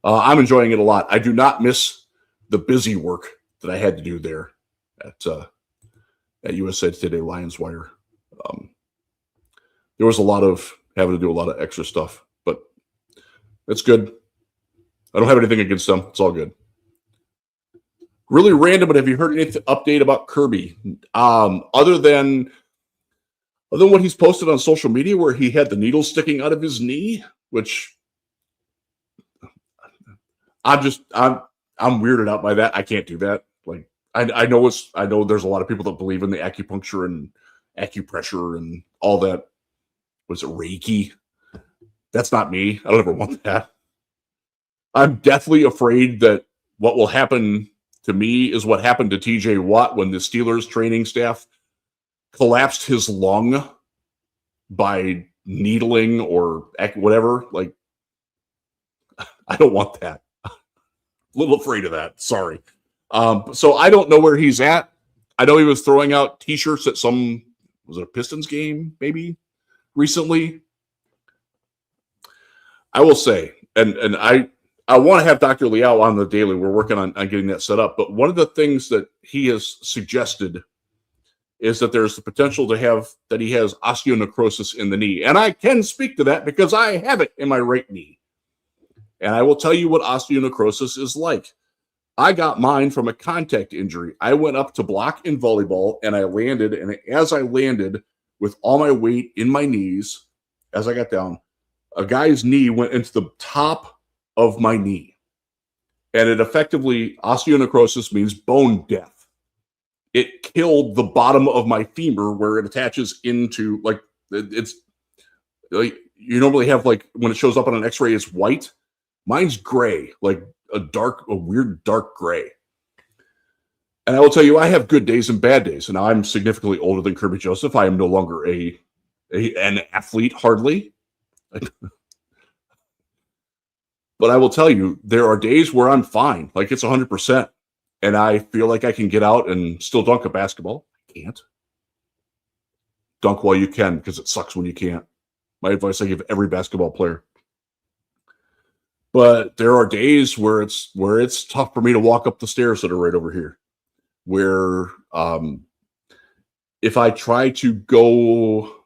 I'm enjoying it a lot. I do not miss the busy work that I had to do there at USA Today Lions Wire. There was a lot of having to do a lot of extra stuff, but it's good. I don't have anything against them. It's all good. Really random, but have you heard any update about Kirby? Other than what he's posted on social media where he had the needle sticking out of his knee, which I'm weirded out by that. I can't do that. Like I know there's a lot of people that believe in the acupuncture and acupressure and all that. Was it Reiki? That's not me. I don't ever want that. I'm deathly afraid that what will happen to me is what happened to TJ Watt when the Steelers training staff collapsed his lung by needling or whatever. Like, I don't want that. A little afraid of that. Sorry. So I don't know where he's at. I know he was throwing out T-shirts at was it a Pistons game maybe recently? I will say, and I want to have Dr. Liao on the daily. We're working on getting that set up. But one of the things that he has suggested is that there's the potential that he has osteonecrosis in the knee. And I can speak to that because I have it in my right knee. And I will tell you what osteonecrosis is like. I got mine from a contact injury. I went up to block in volleyball and I landed. And as I landed with all my weight in my knees, as I got down, a guy's knee went into the top of my knee. And it effectively, osteonecrosis means bone death. It killed the bottom of my femur where it attaches into, like, it's like you normally have, like, when it shows up on an x-ray, it's white. Mine's gray, like a weird dark gray. And I will tell you, I have good days and bad days. And I'm significantly older than Kirby Joseph. I am no longer an athlete, hardly. But I will tell you, there are days where I'm fine. Like it's 100%. And I feel like I can get out and still dunk a basketball. I can't. Dunk while you can, because it sucks when you can't. My advice I give every basketball player. But there are days where it's tough for me to walk up the stairs that are right over here. Where if I try to go,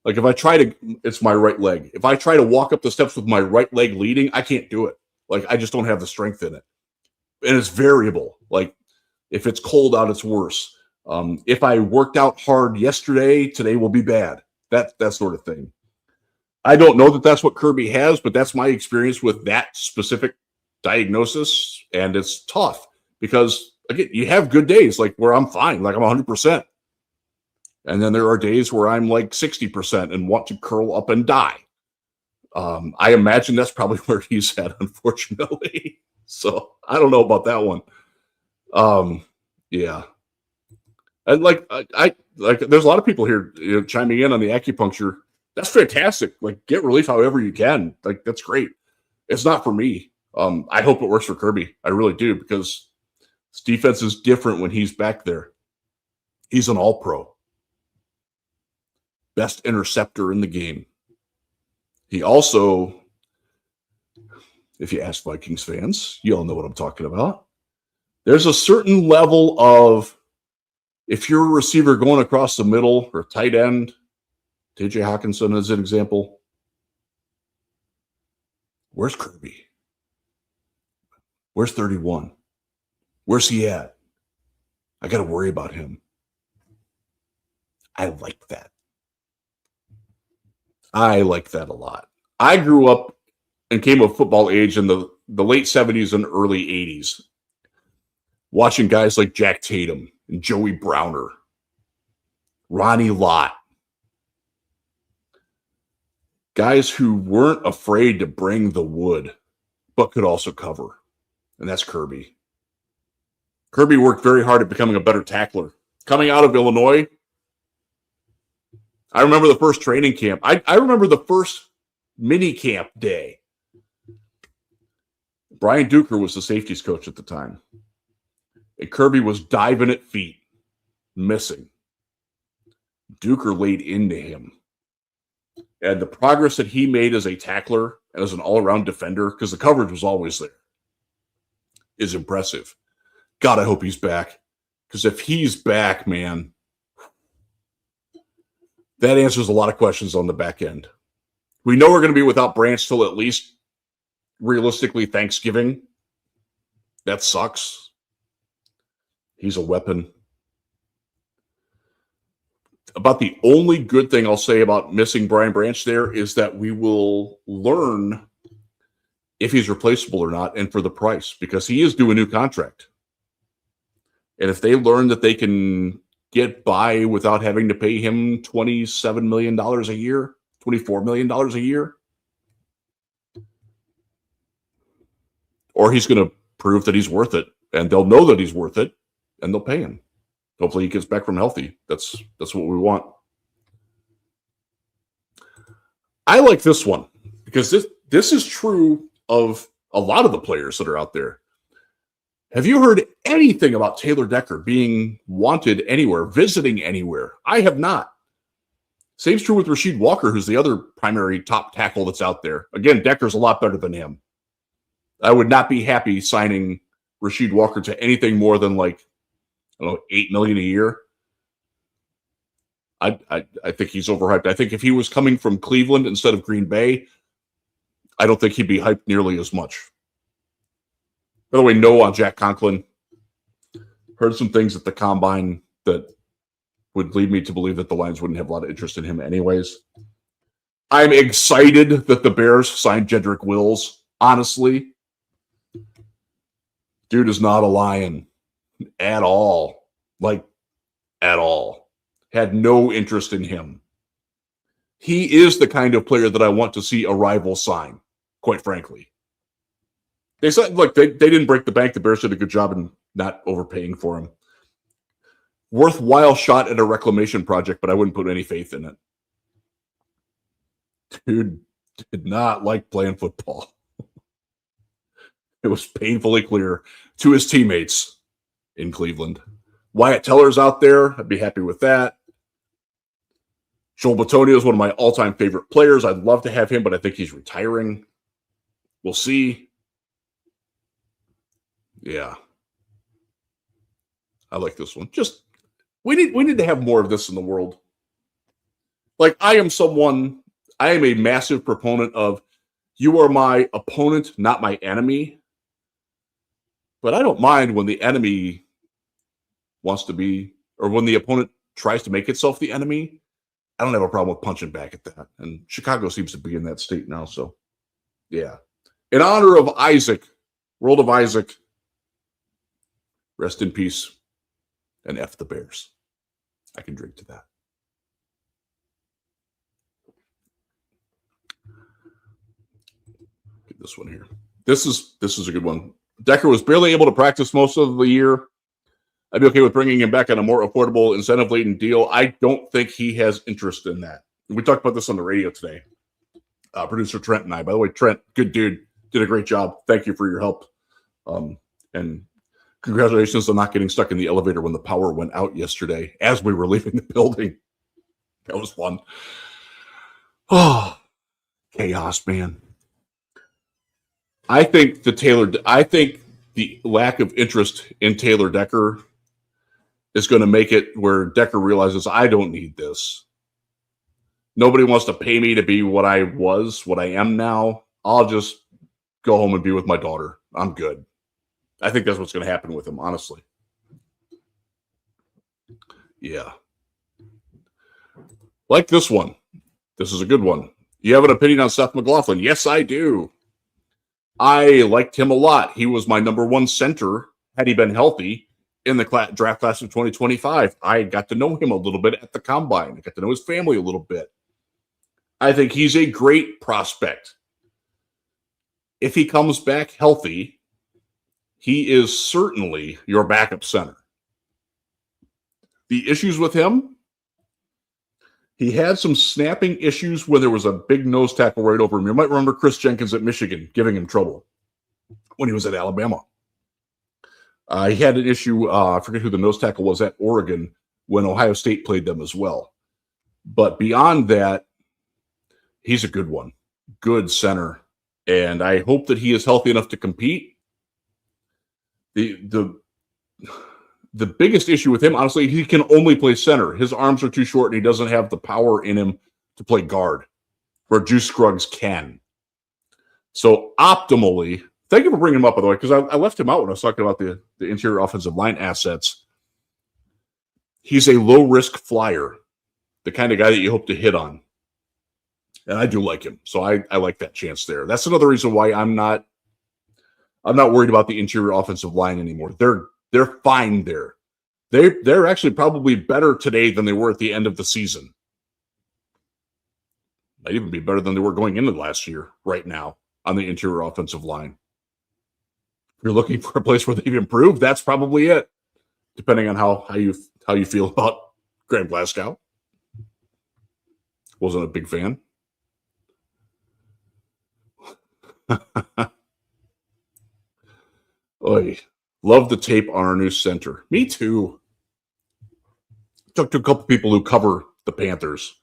like it's my right leg. If I try to walk up the steps with my right leg leading, I can't do it. Like I just don't have the strength in it. And it's variable. Like if it's cold out, it's worse. If I worked out hard yesterday, today will be bad. That sort of thing. I don't know that that's what Kirby has, but that's my experience with that specific diagnosis. And it's tough because, again, you have good days like where I'm fine, like I'm 100%. And then there are days where I'm like 60% and want to curl up and die. I imagine that's probably where he's at, unfortunately. So I don't know about that one. Yeah. And there's a lot of people here chiming in on the acupuncture. That's fantastic. Like get relief however you can. Like that's great. It's not for me. I hope it works for Kirby. I really do, because his defense is different when he's back there. He's an all-pro. Best interceptor in the game. He also, if you ask Vikings fans, you all know what I'm talking about. There's a certain level of, if you're a receiver going across the middle or tight end, TJ Hawkinson is an example. Where's Kirby? Where's 31? Where's he at? I got to worry about him. I like that. I like that a lot. I grew up and came of football age in the late 70s and early 80s, watching guys like Jack Tatum and Joey Browner, Ronnie Lott. Guys who weren't afraid to bring the wood, but could also cover. And that's Kirby. Kirby worked very hard at becoming a better tackler. Coming out of Illinois, I remember the first training camp. I remember the first mini camp day. Brian Duker was the safeties coach at the time. And Kirby was diving at feet, missing. Duker laid into him. And the progress that he made as a tackler and as an all-around defender, because the coverage was always there, is impressive. God, I hope he's back. Because if he's back, man, that answers a lot of questions on the back end. We know we're going to be without Branch till at least, realistically, Thanksgiving. That sucks. He's a weapon. About the only good thing I'll say about missing Brian Branch there is that we will learn if he's replaceable or not and for the price, because he is due a new contract. And if they learn that they can get by without having to pay him $27 million a year, $24 million a year, or he's going to prove that he's worth it, and they'll know that he's worth it, and they'll pay him. Hopefully he gets back from healthy. That's what we want. I like this one because this is true of a lot of the players that are out there. Have you heard anything about Taylor Decker being wanted anywhere, visiting anywhere? I have not. Same's true with Rasheed Walker, who's the other primary top tackle that's out there. Again, Decker's a lot better than him. I would not be happy signing Rasheed Walker to anything more than like, I don't know, $8 million a year. I think he's overhyped. I think if he was coming from Cleveland instead of Green Bay, I don't think he'd be hyped nearly as much. By the way, no on Jack Conklin. Heard some things at the combine that would lead me to believe that the Lions wouldn't have a lot of interest in him anyways. I'm excited that the Bears signed Jedrick Wills. Honestly, dude is not a Lion at all. Like, at all. Had no interest in him. He is the kind of player that I want to see a rival sign, quite frankly. They said, look, they didn't break the bank. The Bears did a good job in not overpaying for him. Worthwhile shot at a reclamation project, but I wouldn't put any faith in it. Dude did not like playing football. It was painfully clear to his teammates in Cleveland. Wyatt Teller's out there. I'd be happy with that. Joel Bitonio is one of my all-time favorite players. I'd love to have him, but I think he's retiring. We'll see. Yeah. I like this one. Just we need to have more of this in the world. Like, I am a massive proponent of you are my opponent, not my enemy. But I don't mind when the enemy wants to be, or when the opponent tries to make itself the enemy. I don't have a problem with punching back at that. And Chicago seems to be in that state now. So, yeah. In honor of Isaac, World of Isaac, rest in peace, and F the Bears. I can drink to that. Get this one here. This is a good one. Decker was barely able to practice most of the year. I'd be okay with bringing him back on a more affordable, incentive-laden deal. I don't think he has interest in that. We talked about this on the radio today. Producer Trent and I. By the way, Trent, good dude, did a great job. Thank you for your help. And congratulations on not getting stuck in the elevator when the power went out yesterday as we were leaving the building. That was fun. Oh, chaos, man. I think the lack of interest in Taylor Decker is going to make it where Decker realizes I don't need this. Nobody wants to pay me to be what I am now. I'll just go home and be with my daughter. I'm good. I think that's what's going to happen with him, honestly. Yeah. Like this one. This is a good one. You have an opinion on Seth McLaughlin? Yes, I do. I liked him a lot. He was my number one center had he been healthy in the draft class of 2025. I got to know him a little bit at the combine. I got to know his family a little bit. I think he's a great prospect. If he comes back healthy, he is certainly your backup center. The issues with him, he had some snapping issues when there was a big nose tackle right over him. You might remember Chris Jenkins at Michigan giving him trouble when he was at Alabama. He had an issue, I forget who the nose tackle was at Oregon when Ohio State played them as well. But beyond that, he's a good one. Good center. And I hope that he is healthy enough to compete. The biggest issue with him, honestly, he can only play center. His arms are too short, and he doesn't have the power in him to play guard, where Juice Scruggs can. So optimally, thank you for bringing him up, by the way, because I left him out when I was talking about the interior offensive line assets. He's a low-risk flyer, the kind of guy that you hope to hit on. And I do like him, so I like that chance there. That's another reason why I'm not worried about the interior offensive line anymore. They're fine there. They're actually probably better today than they were at the end of the season. Might even be better than they were going into last year right now on the interior offensive line. If you're looking for a place where they've improved, that's probably it, depending on how you feel about Graham Glasgow. Wasn't a big fan. Oy. Love the tape on our new center. Me too. Talked to a couple people who cover the Panthers.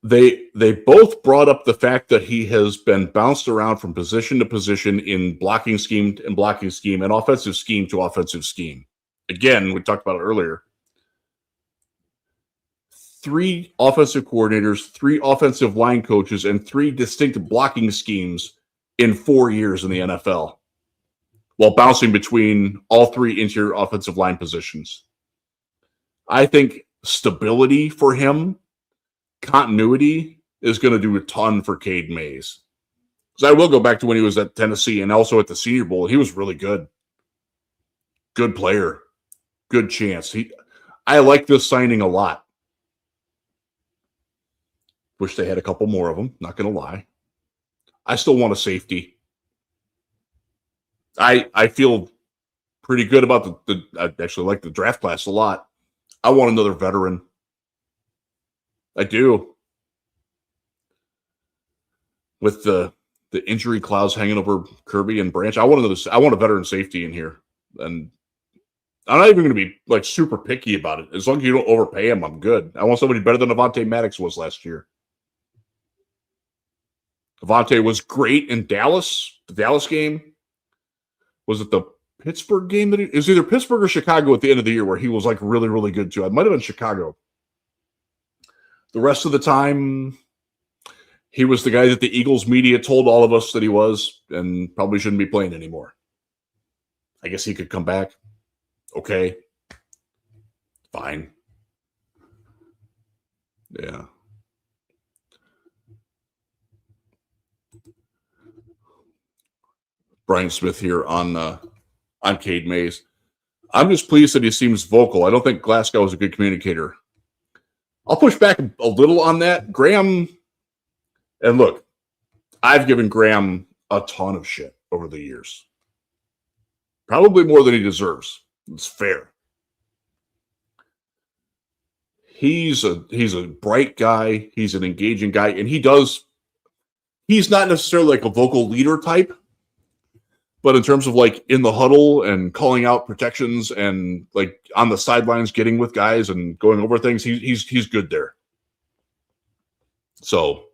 They both brought up the fact that he has been bounced around from position to position in blocking scheme and offensive scheme to offensive scheme. Again, we talked about it earlier. 3 offensive coordinators, 3 offensive line coaches, and 3 distinct blocking schemes in 4 years in the NFL, while bouncing between all 3 interior offensive line positions. I think stability for him, continuity, is going to do a ton for Cade Mays. Because I will go back to when he was at Tennessee and also at the Senior Bowl. He was really good. Good player. Good chance. I like this signing a lot. Wish they had a couple more of them, not going to lie. I still want a safety. I feel pretty good about I actually like the draft class a lot. I want another veteran. I do. With the injury clouds hanging over Kirby and Branch, I want a veteran safety in here. And I'm not even going to be like super picky about it. As long as you don't overpay him, I'm good. I want somebody better than Avonte Maddox was last year. Avonte was great in Dallas, the Dallas game. Was it the Pittsburgh game? It was either Pittsburgh or Chicago at the end of the year where he was like really, really good too. It might have been Chicago. The rest of the time, he was the guy that the Eagles media told all of us that he was and probably shouldn't be playing anymore. I guess he could come back. Okay. Fine. Yeah. Brian Smith here on Cade Mays. I'm just pleased that he seems vocal. I don't think Glasgow is a good communicator. I'll push back a little on that. Graham, and look, I've given Graham a ton of shit over the years. Probably more than he deserves. It's fair. He's a bright guy. He's an engaging guy. And he's not necessarily like a vocal leader type. But in terms of like in the huddle and calling out protections and like on the sidelines getting with guys and going over things, he's good there. So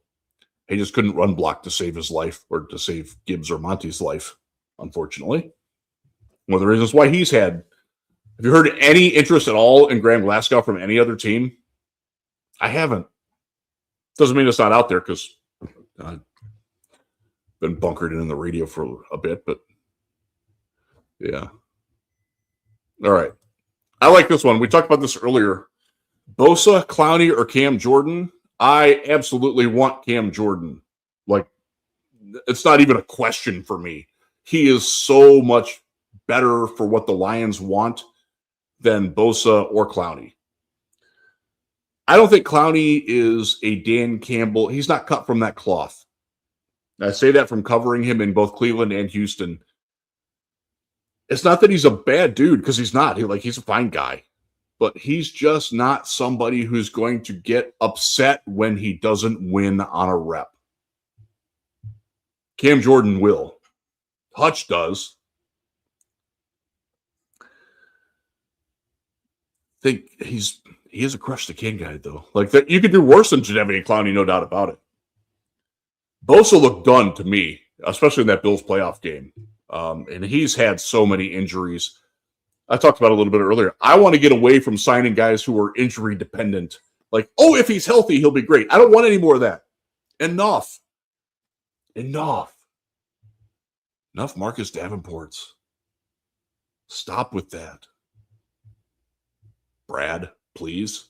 he just couldn't run block to save his life or to save Gibbs or Monty's life, unfortunately. One of the reasons why he's had. Have you heard any interest at all in Graham Glasgow from any other team? I haven't. Doesn't mean it's not out there because I've been bunkered in the radio for a bit, but yeah. All right. I like this one. We talked about this earlier. Bosa, Clowney, or Cam Jordan? I absolutely want Cam Jordan. Like, it's not even a question for me. He is so much better for what the Lions want than Bosa or Clowney. I don't think Clowney is a Dan Campbell. He's not cut from that cloth. I say that from covering him in both Cleveland and Houston. It's not that he's a bad dude, because he's not. He's a fine guy. But he's just not somebody who's going to get upset when he doesn't win on a rep. Cam Jordan will. Hutch does. I think he is a crush the can guy, though. Like, that, you could do worse than Jadeveon Clowney, no doubt about it. Bosa looked done to me, especially in that Bills playoff game. And he's had so many injuries. I talked about it a little bit earlier. I want to get away from signing guys who are injury dependent. Like, oh, if he's healthy, he'll be great. I don't want any more of that. Enough Marcus Davenports. Stop with that. Brad, please.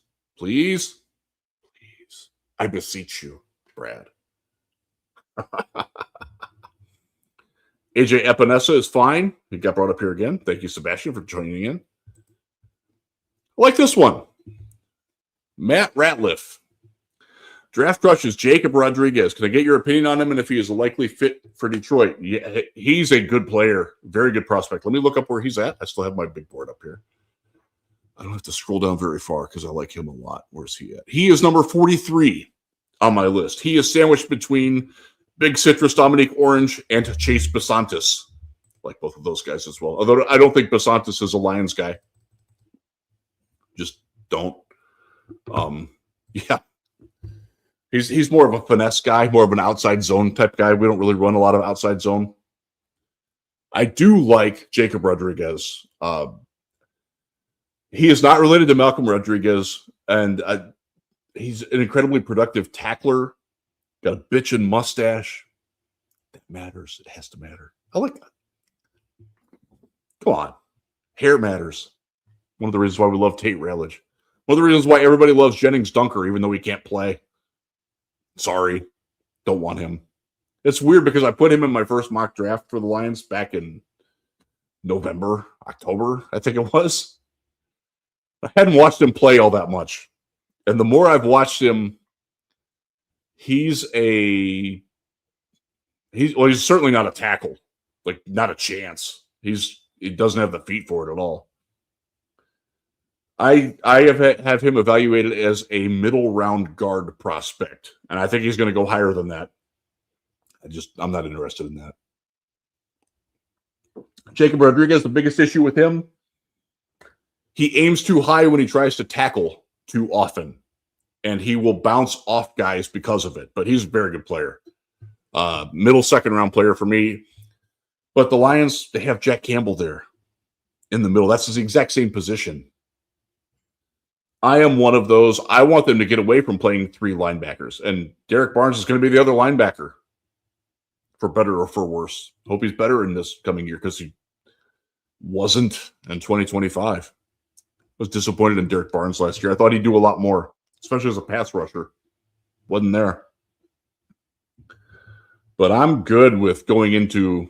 I beseech you, Brad. AJ Epinesa is fine. He got brought up here again. Thank you, Sebastian, for joining in. I like this one. Matt Ratliff. Draft crushes Jacob Rodriguez. Can I get your opinion on him and if he is a likely fit for Detroit? Yeah, he's a good player. Very good prospect. Let me look up where he's at. I still have my big board up here. I don't have to scroll down very far because I like him a lot. Where's he at? He is number 43 on my list. He is sandwiched between Big Citrus, Dominique Orange, and Chase Basantis. Like both of those guys as well. Although I don't think Basantis is a Lions guy. Just don't. Yeah. He's more of a finesse guy, more of an outside zone type guy. We don't really run a lot of outside zone. I do like Jacob Rodriguez. He is not related to Malcolm Rodriguez, and he's an incredibly productive tackler. Got a bitchin' mustache. That matters. It has to matter. I like that. Come on. Hair matters. One of the reasons why we love Tate Rallage. One of the reasons why everybody loves Jennings Dunker, even though he can't play. Sorry. Don't want him. It's weird because I put him in my first mock draft for the Lions back in October, I think it was. I hadn't watched him play all that much. And the more I've watched him, he's certainly not a tackle. Like, not a chance. He doesn't have the feet for it at all. I have him evaluated as a middle round guard prospect, and I think he's going to go higher than that. I'm not interested in that. Jacob Rodriguez, the biggest issue with him, he aims too high when he tries to tackle too often, and he will bounce off guys because of it. But he's a very good player. Middle second round player for me. But the Lions, they have Jack Campbell there in the middle. That's the exact same position. I am one of those. I want them to get away from playing three linebackers. And Derek Barnes is going to be the other linebacker, for better or for worse. Hope he's better in this coming year because he wasn't in 2025. Was disappointed in Derek Barnes last year. I thought he'd do a lot more, especially as a pass rusher. Wasn't there. But I'm good with going into,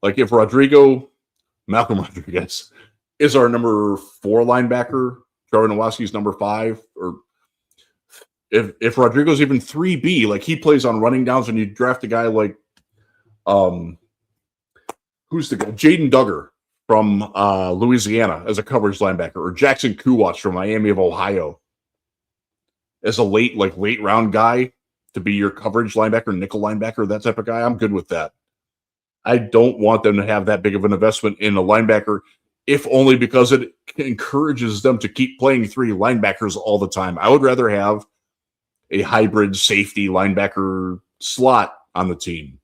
like, if Malcolm Rodriguez is our number 4 linebacker, Trevor Nowaski's number 5, or if Rodrigo's even 3B, like he plays on running downs, and you draft a guy like, who's the guy? Jaden Duggar from Louisiana as a coverage linebacker, or Jackson Kuwatch from Miami of Ohio as a late round guy to be your coverage linebacker, nickel linebacker, that type of guy. I'm good with that. I don't want them to have that big of an investment in a linebacker, if only because it encourages them to keep playing 3 linebackers all the time. I would rather have a hybrid safety linebacker slot on the team.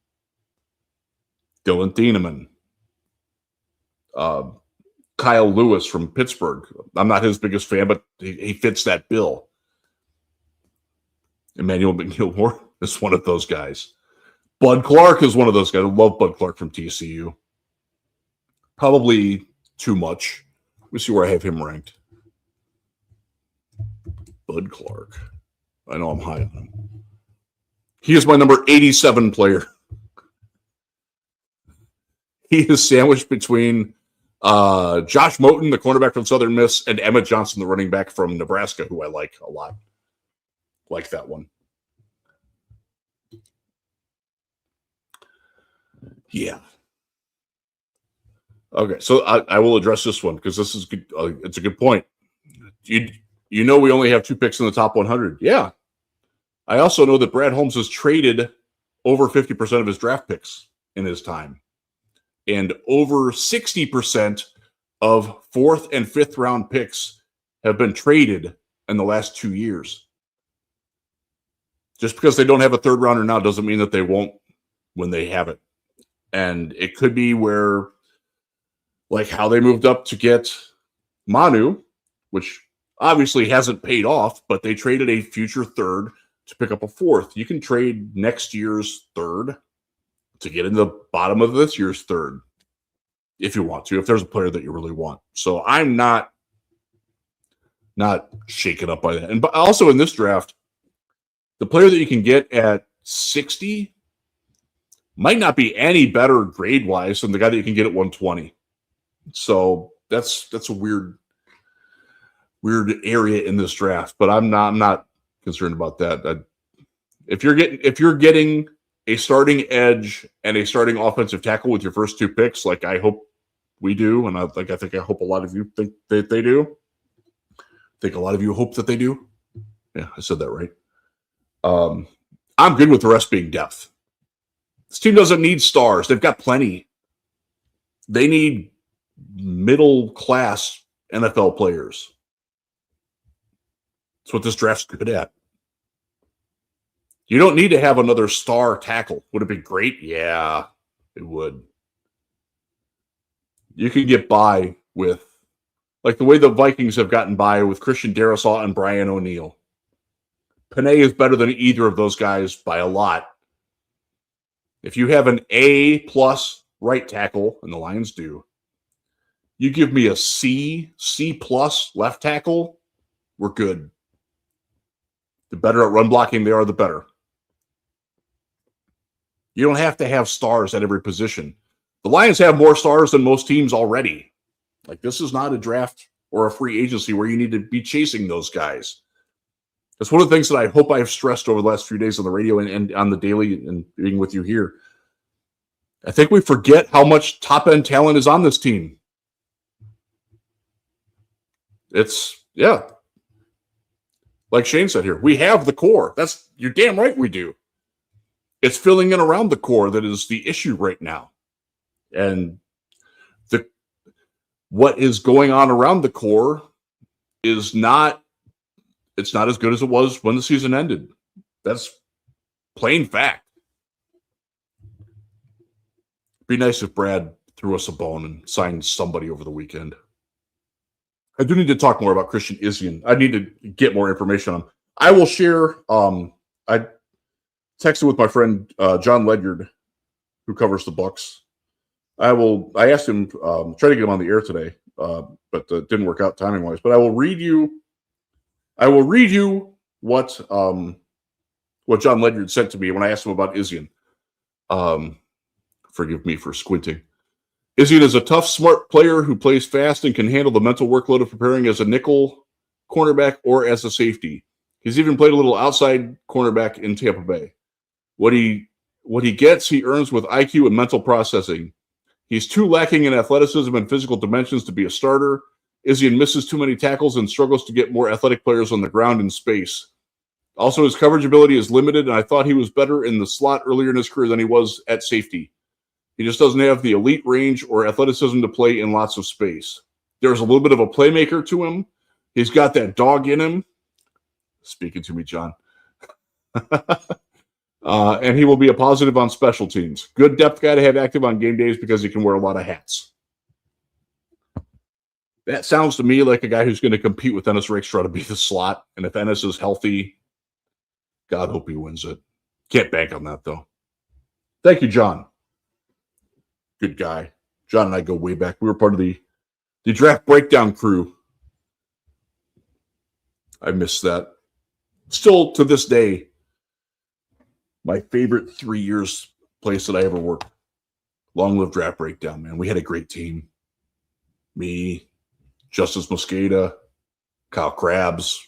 Dylan Thieneman. Kyle Lewis from Pittsburgh. I'm not his biggest fan, but he fits that bill. Emmanuel McGilmore is one of those guys. Bud Clark is one of those guys. I love Bud Clark from TCU. Probably too much. Let me see where I have him ranked. Bud Clark. I know I'm high on him. He is my number 87 player. He is sandwiched between Josh Moten, the cornerback from Southern Miss, and Emmett Johnson, the running back from Nebraska, who I like a lot. Like that one. Yeah. Okay, so I will address this one because this is good. It's a good point. You know we only have 2 picks in the top 100. Yeah. I also know that Brad Holmes has traded over 50% of his draft picks in his time. And over 60% of 4th and 5th round picks have been traded in the last 2 years. Just because they don't have a 3rd rounder now doesn't mean that they won't when they have it. And it could be where, like how they moved up to get Manu, which obviously hasn't paid off, but they traded a future 3rd to pick up a 4th. You can trade next year's 3rd to get in the bottom of this year's 3rd if you want to, if there's a player that you really want. So I'm not shaken up by that. And but also in this draft, the player that you can get at 60 might not be any better grade-wise than the guy that you can get at 120. So that's a weird area in this draft, but I'm not concerned about that. If you're getting a starting edge and a starting offensive tackle with your first 2 picks, like I hope we do, and I hope a lot of you think that they do. I think a lot of you hope that they do. Yeah, I said that right. I'm good with the rest being depth. This team doesn't need stars. They've got plenty. They need middle-class NFL players. That's what this draft's good at. You don't need to have another star tackle. Would it be great? Yeah, it would. You can get by with, like the way the Vikings have gotten by with Christian Darrisaw and Brian O'Neill. Panay is better than either of those guys by a lot. If you have an A+ right tackle, and the Lions do, you give me a C+ left tackle, we're good. The better at run blocking they are, the better. You don't have to have stars at every position. The Lions have more stars than most teams already. Like, this is not a draft or a free agency where you need to be chasing those guys. That's one of the things that I hope I've stressed over the last few days on the radio and on the daily and being with you here. I think we forget how much top-end talent is on this team. Yeah. Like Shane said here, we have the core. You're damn right we do. It's filling in around the core that is the issue right now. And what is going on around the core is not as good as it was when the season ended. That's plain fact. It'd be nice if Brad threw us a bone and signed somebody over the weekend. I do need to talk more about Christian Izien. I need to get more information on him. I will share. I texted with my friend John Ledyard, who covers the Bucks. I asked him, try to get him on the air today, but it didn't work out timing wise. But I will read you what John Ledyard sent to me when I asked him about Izien. Forgive me for squinting. Izien is a tough, smart player who plays fast and can handle the mental workload of preparing as a nickel cornerback or as a safety. He's even played a little outside cornerback in Tampa Bay. What he gets, he earns with IQ and mental processing. He's too lacking in athleticism and physical dimensions to be a starter. Izien misses too many tackles and struggles to get more athletic players on the ground in space. Also, his coverage ability is limited, and I thought he was better in the slot earlier in his career than he was at safety. He just doesn't have the elite range or athleticism to play in lots of space. There's a little bit of a playmaker to him. He's got that dog in him. Speaking to me, John. And he will be a positive on special teams. Good depth guy to have active on game days because he can wear a lot of hats. That sounds to me like a guy who's going to compete with Ennis Rakestraw to be the slot. And if Ennis is healthy, God hope he wins it. Can't bank on that, though. Thank you, John. Good guy. John and I go way back. We were part of the draft breakdown crew. I miss that. Still, to this day, my favorite 3 years place that I ever worked. Long live draft breakdown, man. We had a great team. me, Justice Mosqueda, Kyle Krabs,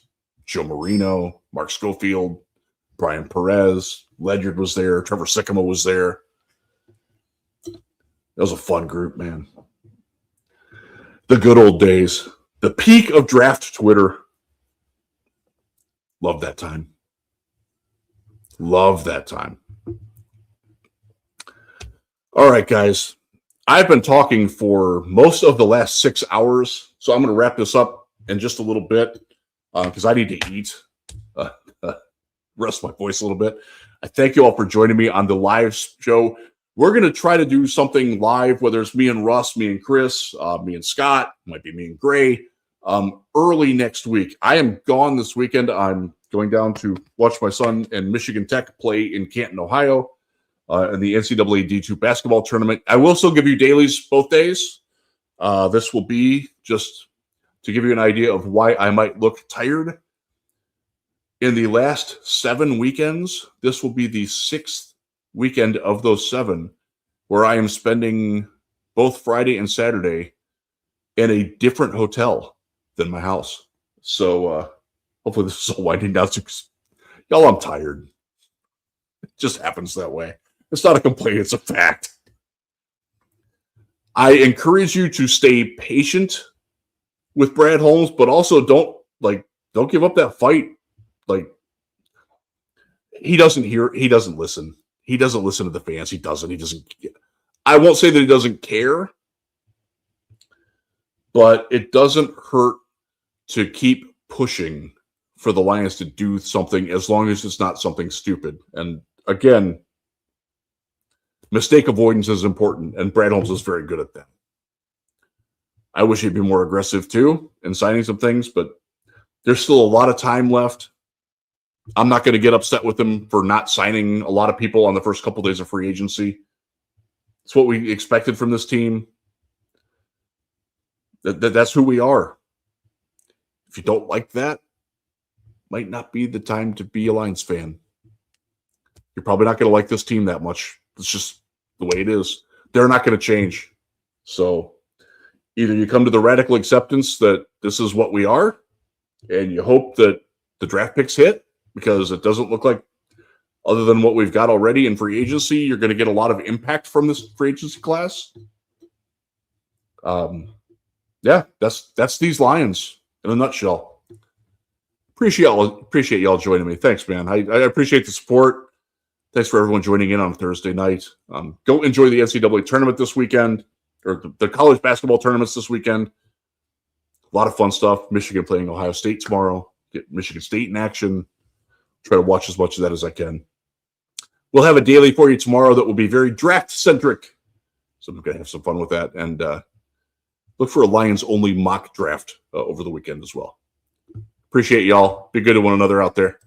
Joe Marino, Mark Schofield, Brian Perez, Ledyard was there, Trevor Sycamore was there. That was a fun group, man. The good old days. The peak of draft Twitter. Love that time. Love that time. All right, guys. I've been talking for most of the last 6 hours, so I'm going to wrap this up in just a little bit because I need to eat, rest my voice a little bit. I thank you all for joining me on the live show. We're going to try to do something live, whether it's me and Russ, me and Chris, me and Scott, might be me and Gray, early next week. I am gone this weekend. I'm going down to watch my son and Michigan Tech play in Canton, Ohio, in the NCAA D2 basketball tournament. I will still give you dailies both days. This will be just to give you an idea of why I might look tired. In the last 7 weekends, this will be the 6th weekend of those 7 where I am spending both Friday and Saturday in a different hotel than my house. So hopefully this is all winding down. Y'all, I'm tired. It just happens that way. It's not a complaint, it's a fact. I encourage you to stay patient with Brad Holmes, but also don't give up that fight. Like, he doesn't listen. He doesn't listen to the fans. He doesn't. I won't say that he doesn't care, but it doesn't hurt to keep pushing for the Lions to do something as long as it's not something stupid. And again, mistake avoidance is important, and Brad Holmes is very good at that. I wish he'd be more aggressive too in signing some things, but there's still a lot of time left. I'm not going to get upset with him for not signing a lot of people on the first couple days of free agency. It's what we expected from this team. That's who we are. If you don't like that, might not be the time to be a Lions fan. You're probably not going to like this team that much. It's just the way it is. They're not going to change. So either you come to the radical acceptance that this is what we are, and you hope that the draft picks hit, because it doesn't look like, other than what we've got already in free agency, you're going to get a lot of impact from this free agency class. Yeah, that's these Lions in a nutshell. Appreciate y'all joining me. Thanks, man. I appreciate the support. Thanks for everyone joining in on Thursday night. Go enjoy the NCAA tournament this weekend, or the college basketball tournaments this weekend. A lot of fun stuff. Michigan playing Ohio State tomorrow. Get Michigan State in action. Try to watch as much of that as I can. We'll have a daily for you tomorrow that will be very draft-centric. So I'm going to have some fun with that. And look for a Lions-only mock draft over the weekend as well. Appreciate y'all. Be good to one another out there.